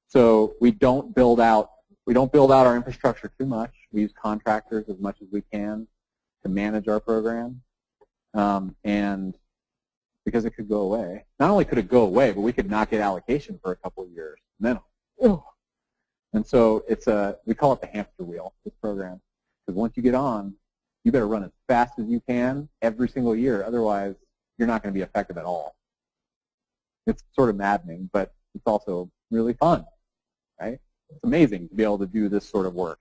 So we don't build out our infrastructure too much. We use contractors as much as we can to manage our program, and because it could go away. Not only could it go away, but we could not get allocation for a couple of years, and then, and so we call it the hamster wheel, this program, because once you get on, you better run as fast as you can every single year, otherwise you're not going to be effective at all. It's sort of maddening, but it's also really fun, right? It's amazing to be able to do this sort of work.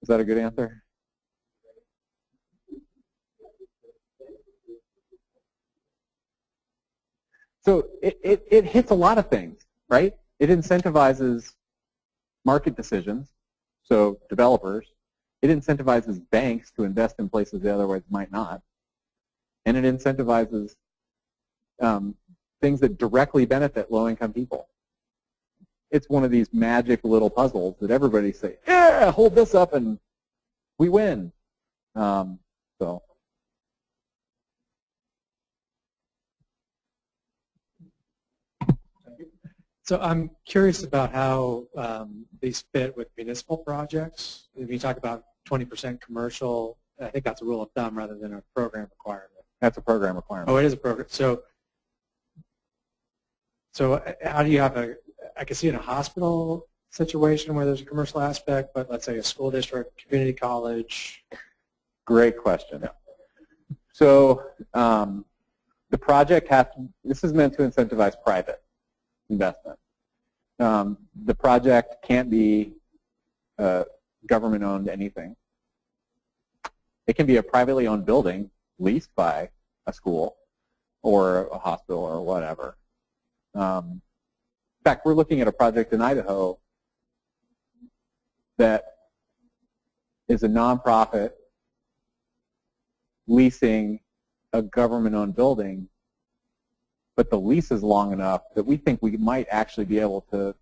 Is that a good answer? So it hits a lot of things, right? It incentivizes market decisions, so developers. It incentivizes banks to invest in places they otherwise might not. And it incentivizes things that directly benefit low-income people. It's one of these magic little puzzles that everybody say, yeah, hold this up and we win. So I'm curious about how these fit with municipal projects. If you talk about 20% commercial, I think that's a rule of thumb rather than a program requirement. That's a program requirement. Oh, it is a program. So how do you have I can see in a hospital situation where there's a commercial aspect, but let's say a school district, community college. Great question. So the project this is meant to incentivize private investment. The project can't be government-owned anything. It can be a privately owned building leased by a school or a hospital or whatever. In fact, we're looking at a project in Idaho that is a nonprofit leasing a government-owned building, but the lease is long enough that we think we might actually be able to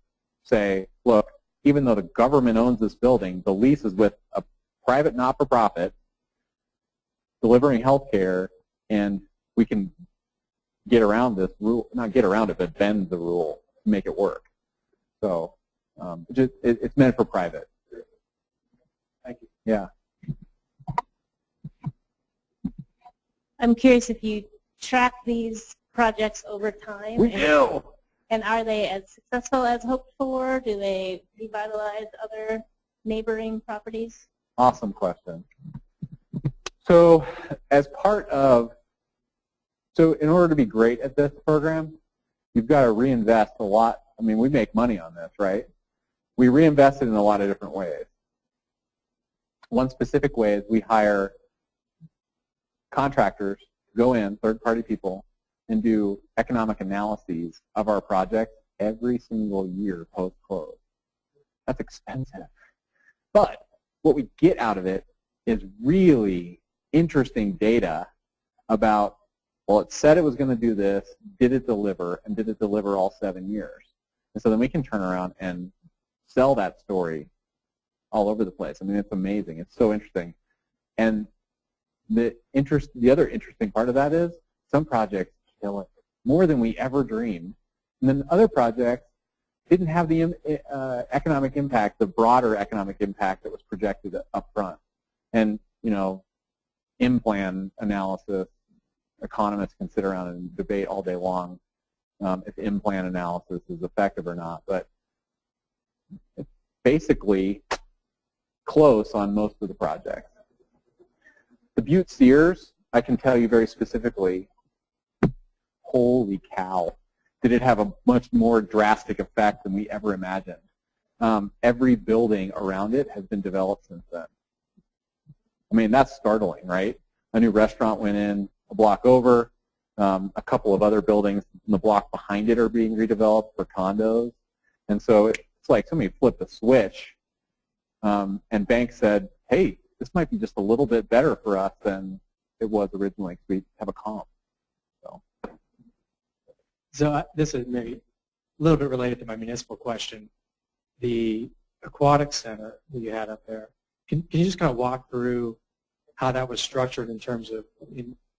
say, look, even though the government owns this building, the lease is with a private not-for-profit delivering health care, and we can get around this rule, not get around it, but bend the rule to make it work. So it's meant for private. Thank you. Yeah. I'm curious if you track these projects over time. We do. And are they as successful as hoped for? Do they revitalize other neighboring properties? Awesome question. So as part of, in order to be great at this program, you've got to reinvest a lot. I mean, we make money on this, right? We reinvest it in a lot of different ways. One specific way is we hire contractors to go in, third-party people, and do economic analyses of our project every single year post-close. That's expensive. But what we get out of it is really interesting data about, well, it said it was going to do this, did it deliver, and did it deliver all 7 years? And so then we can turn around and sell that story all over the place. I mean, it's amazing. It's so interesting. And the other interesting part of that is some projects kill it more than we ever dreamed. And then other projects didn't have the economic impact, the broader economic impact that was projected up front. And, you know, in-plan analysis, economists can sit around and debate all day long if in-plan analysis is effective or not. But it's basically close on most of the projects. The Butte Sears, I can tell you very specifically, holy cow, did it have a much more drastic effect than we ever imagined. Every building around it has been developed since then. I mean, that's startling, right? A new restaurant went in a block over. A couple of other buildings in the block behind it are being redeveloped for condos. And so it's like somebody flipped a switch, and banks said, hey, this might be just a little bit better for us than it was originally because we have a comp. So this is maybe a little bit related to my municipal question. The Aquatic Center that you had up there, can you just kind of walk through how that was structured in terms of,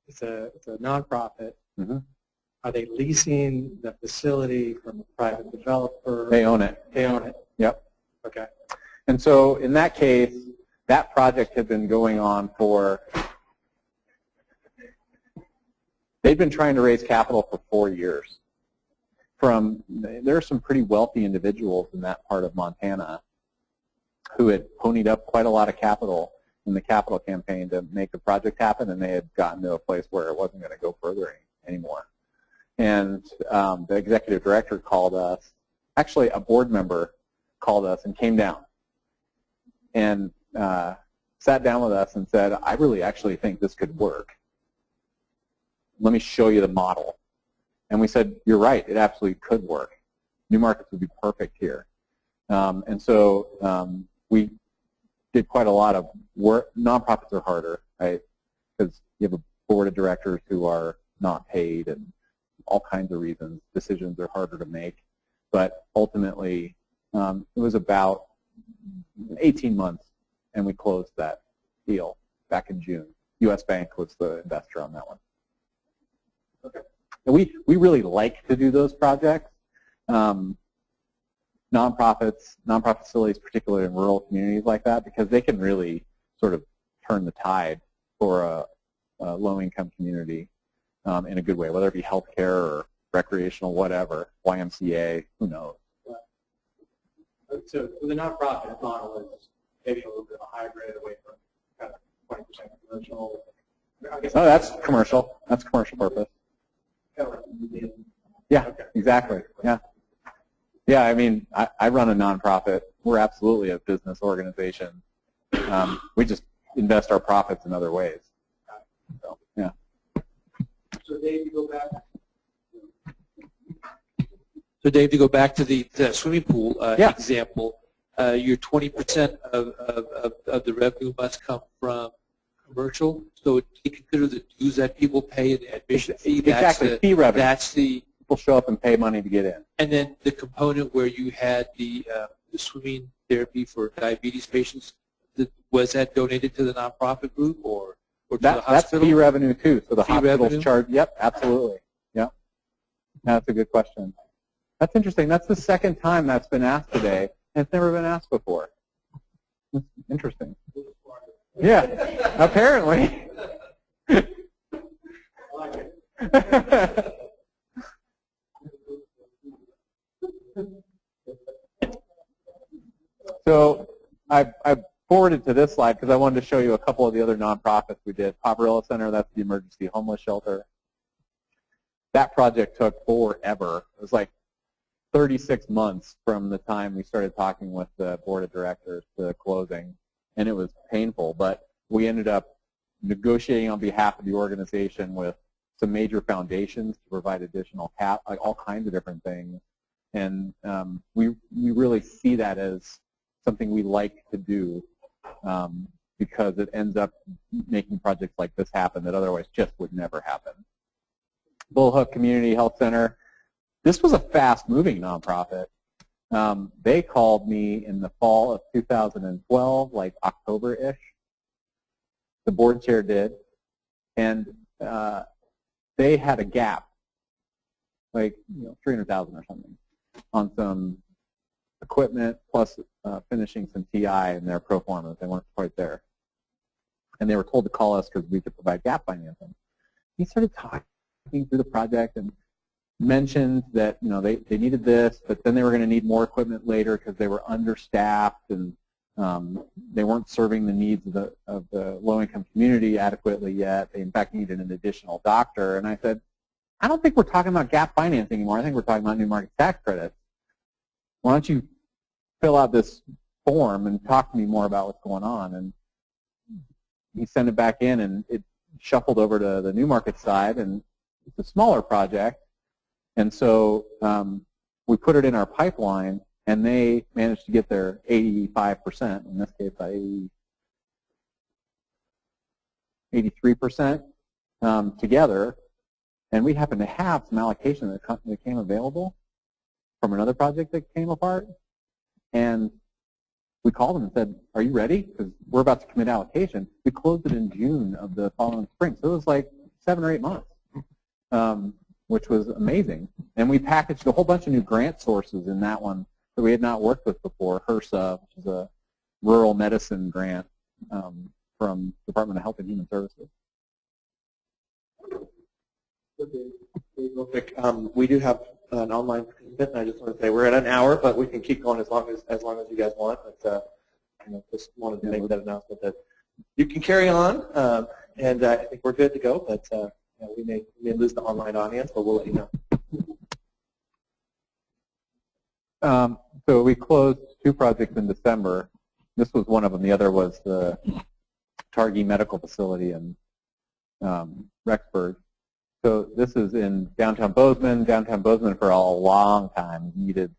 it's a nonprofit. Mm-hmm. Are they leasing the facility from a private developer? They own it. They own it. Yep. Okay. And so in that case, that project had been going on for, they've been trying to raise capital for 4 years. There are some pretty wealthy individuals in that part of Montana who had ponied up quite a lot of capital in the capital campaign to make the project happen, and they had gotten to a place where it wasn't going to go further anymore. And the executive director called us, actually a board member called us and came down and sat down with us and said, I really actually think this could work. Let me show you the model. And we said, you're right, it absolutely could work. New markets would be perfect here. And so we did quite a lot of work. Nonprofits are harder, right? Because you have a board of directors who are not paid and all kinds of reasons. Decisions are harder to make. But ultimately, it was about 18 months, and we closed that deal back in June. US Bank was the investor on that one. Okay. And we really like to do those projects. Nonprofit facilities, particularly in rural communities like that, because they can really sort of turn the tide for a low-income community in a good way, whether it be healthcare or recreational, whatever, YMCA, who knows. So the nonprofit model is maybe a little bit of a hybrid away from kind of 20% commercial. I guess that's commercial. That's commercial purpose. Yeah, okay. Exactly. Yeah. Yeah, I mean, I run a nonprofit. We're absolutely a business organization. We just invest our profits in other ways. So, yeah. So Dave, to go back to the swimming pool example, your 20% of the revenue must come from commercial. So you consider the dues that people pay in the admission fee. Exactly, fee revenue. That's the people show up and pay money to get in. And then the component where you had the swimming therapy for diabetes patients, was that donated to the nonprofit group or to the hospital? That's fee revenue too. So the fee hospitals revenue? charge. Yep, absolutely. Yep. That's a good question. That's interesting. That's the second time that's been asked today, and it's never been asked before. That's interesting. Yeah, apparently. So I forwarded to this slide because I wanted to show you a couple of the other nonprofits we did. Pavarilla Center, that's the emergency homeless shelter. That project took forever. It was like 36 months from the time we started talking with the board of directors to closing, and it was painful. But we ended up negotiating on behalf of the organization with some major foundations to provide additional like all kinds of different things. And we really see that as something we like to do because it ends up making projects like this happen that otherwise just would never happen. Bullhook Community Health Center. This was a fast-moving nonprofit. They called me in the fall of 2012, like October-ish. The board chair did, and they had a gap, like $300,000 or something, on some equipment plus finishing some TI in their pro forma. They weren't quite there, and they were told to call us because we could provide gap financing. He started talking through the project and mentioned that they needed this, but then they were going to need more equipment later because they were understaffed and they weren't serving the needs of the low-income community adequately yet. They, in fact, needed an additional doctor. And I said, I don't think we're talking about gap financing anymore. I think we're talking about new market tax credits. Why don't you fill out this form and talk to me more about what's going on? And he sent it back in, and it shuffled over to the new market side, and it's a smaller project, and so we put it in our pipeline, and they managed to get their 85%, in this case, 83% together, and we happened to have some allocation that came available from another project that came apart, and we called them and said, are you ready? Because we're about to commit allocation. We closed it in June of the following spring, so it was like 7 or 8 months, which was amazing. And we packaged a whole bunch of new grant sources in that one that we had not worked with before, HRSA, which is a rural medicine grant from Department of Health and Human Services. Real quick, we do have an online participant, and I just want to say we're at an hour, but we can keep going as long as you guys want. But just wanted to make that announcement that you can carry on, and I think we're good to go. But we may lose the online audience, but we'll let you know. So we closed 2 projects in December. This was one of them. The other was the Targhee Medical Facility in Rexburg. So this is in downtown Bozeman. Downtown Bozeman for a long time needed,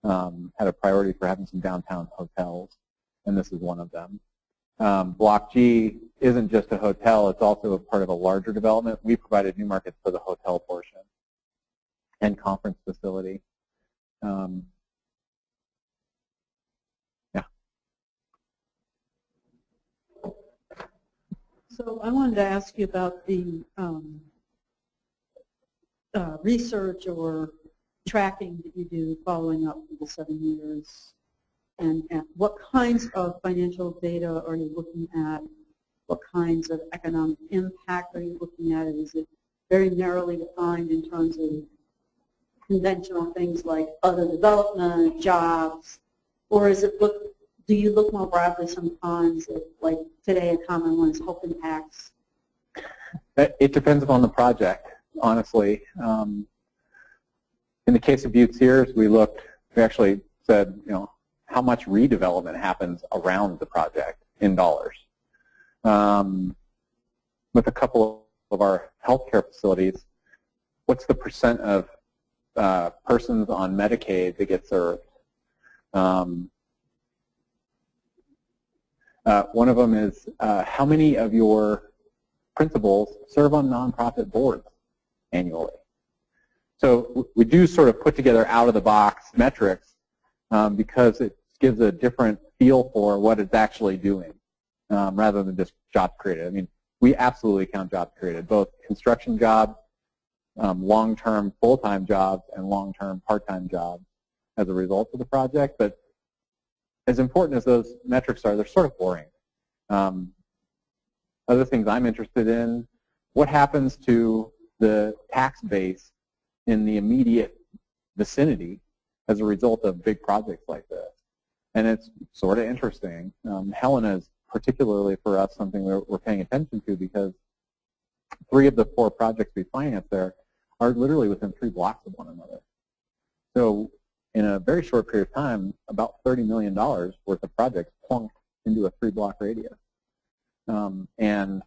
had a priority for having some downtown hotels, and this is one of them. Block G isn't just a hotel, it's also a part of a larger development. We provided new markets for the hotel portion and conference facility. So I wanted to ask you about the research or tracking that you do following up for the 7 years, and what kinds of financial data are you looking at? What kinds of economic impact are you looking at? Is it very narrowly defined in terms of conventional things like other development, jobs, or is it do you look more broadly sometimes at, like today a common one is health impacts? It depends upon the project, honestly. In the case of Butte Sears, we actually said, how much redevelopment happens around the project in dollars. With a couple of our healthcare facilities, what's the percent of persons on Medicaid that get served? One of them is how many of your principals serve on nonprofit boards annually? So we do sort of put together out-of-the-box metrics because it gives a different feel for what it's actually doing rather than just jobs created. I mean, we absolutely count jobs created, both construction jobs, long-term full-time jobs, and long-term part-time jobs as a result of the project. But as important as those metrics are, they're sort of boring. Other things I'm interested in, what happens to the tax base in the immediate vicinity as a result of big projects like this? And it's sort of interesting. Helena is particularly for us something we're paying attention to because 3 of the 4 projects we finance there are literally within 3 blocks of one another. So in a very short period of time, about $30 million worth of projects plunked into a 3-block radius. And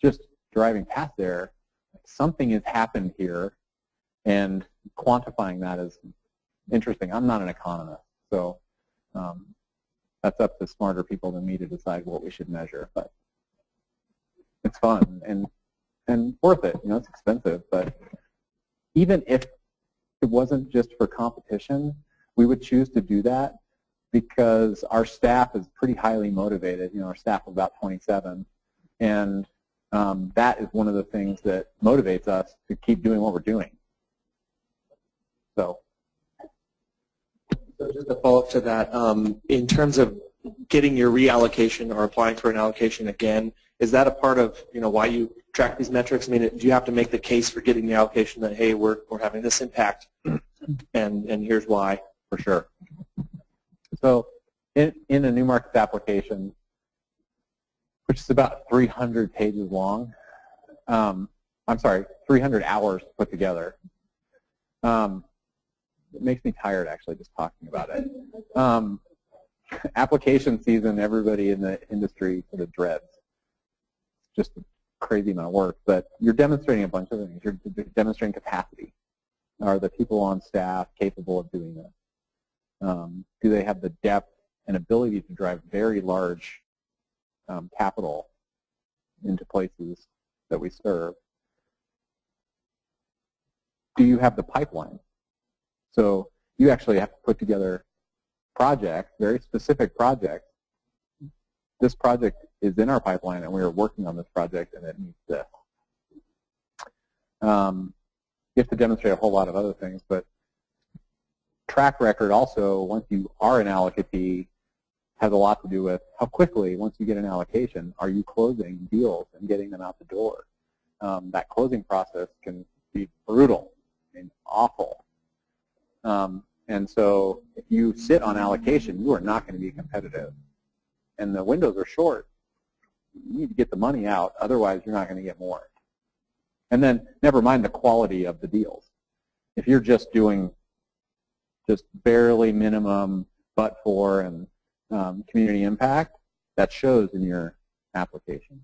just driving past there, something has happened here, and quantifying that is interesting. I'm not an economist, so that's up to smarter people than me to decide what we should measure. But it's fun and worth it. It's expensive, but even if it wasn't just for competition, we would choose to do that because our staff is pretty highly motivated. Our staff of about 27, and that is one of the things that motivates us to keep doing what we're doing. So just to follow up to that, in terms of getting your reallocation or applying for an allocation again, is that a part of why you track these metrics? I mean, do you have to make the case for getting the allocation that, hey, we're having this impact, and here's why? For sure. So in a new markets application, which is about 300 pages long, I'm sorry, 300 hours put together. It makes me tired actually just talking about it. application season, everybody in the industry sort of dreads. Just crazy amount of work, but you're demonstrating a bunch of things. You're demonstrating capacity. Are the people on staff capable of doing this? Do they have the depth and ability to drive very large capital into places that we serve? Do you have the pipeline? So you actually have to put together projects, very specific projects. This project is in our pipeline, and we are working on this project, and it needs this. You have to demonstrate a whole lot of other things, but track record also, once you are an allocatee, has a lot to do with how quickly, once you get an allocation, are you closing deals and getting them out the door. That closing process can be brutal and awful. And so if you sit on allocation, you are not going to be competitive. And the windows are short. You need to get the money out, otherwise you're not going to get more. And then never mind the quality of the deals. If you're just doing just barely minimum but for and community impact, that shows in your application.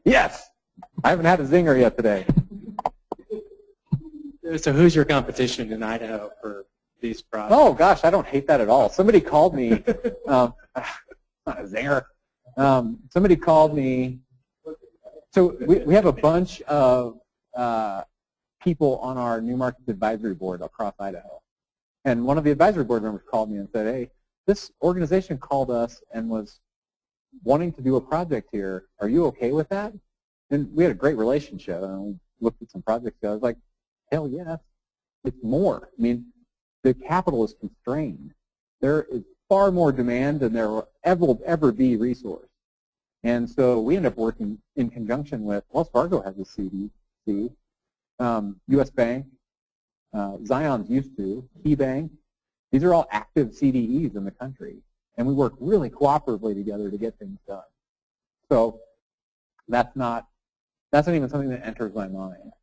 Yes! I haven't had a zinger yet today. So who's your competition in Idaho for these projects? Oh gosh, I don't hate that at all. Somebody called me, not a zinger. Somebody called me. So we have a bunch of people on our New Markets Advisory Board across Idaho. And one of the advisory board members called me and said, hey, this organization called us and was wanting to do a project here. Are you okay with that? And we had a great relationship, and we looked at some projects. I was like, hell yes, it's more. I mean, the capital is constrained. There is far more demand than there will ever be resource. And so we end up working in conjunction with, Wells Fargo has a CDC, US Bank, Zion's used to, Key Bank. These are all active CDEs in the country. And we work really cooperatively together to get things done. So that's not even something that enters my mind.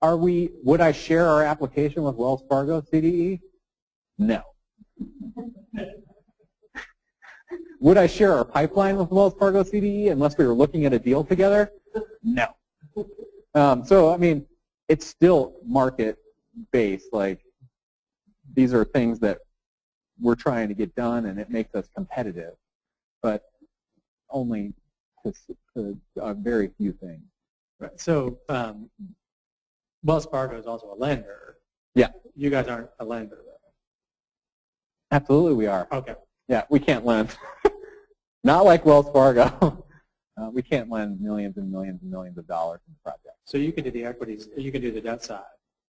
Would I share our application with Wells Fargo CDE? No. Would I share our pipeline with Wells Fargo CDE unless we were looking at a deal together? No. So, I mean, it's still market-based. Like, these are things that we're trying to get done, and it makes us competitive, but only to very few things. Right. So Wells Fargo is also a lender. Yeah. You guys aren't a lender, though. Absolutely we are. Okay. Yeah, we can't lend. Not like Wells Fargo. We can't lend millions and millions and millions of dollars in projects. So you can do the equities, you can do the debt side.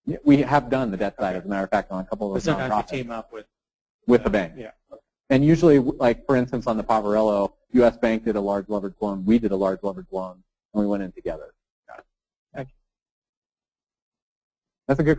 Yeah, we have done the debt side, as a matter of fact, on a couple of But those sometimes you nonprofits. team up With the bank. Yeah. And usually, like, for instance, on the Poverello, US Bank did a large leveraged loan, we did a large leveraged loan, and we went in together. Thank you. That's a good question.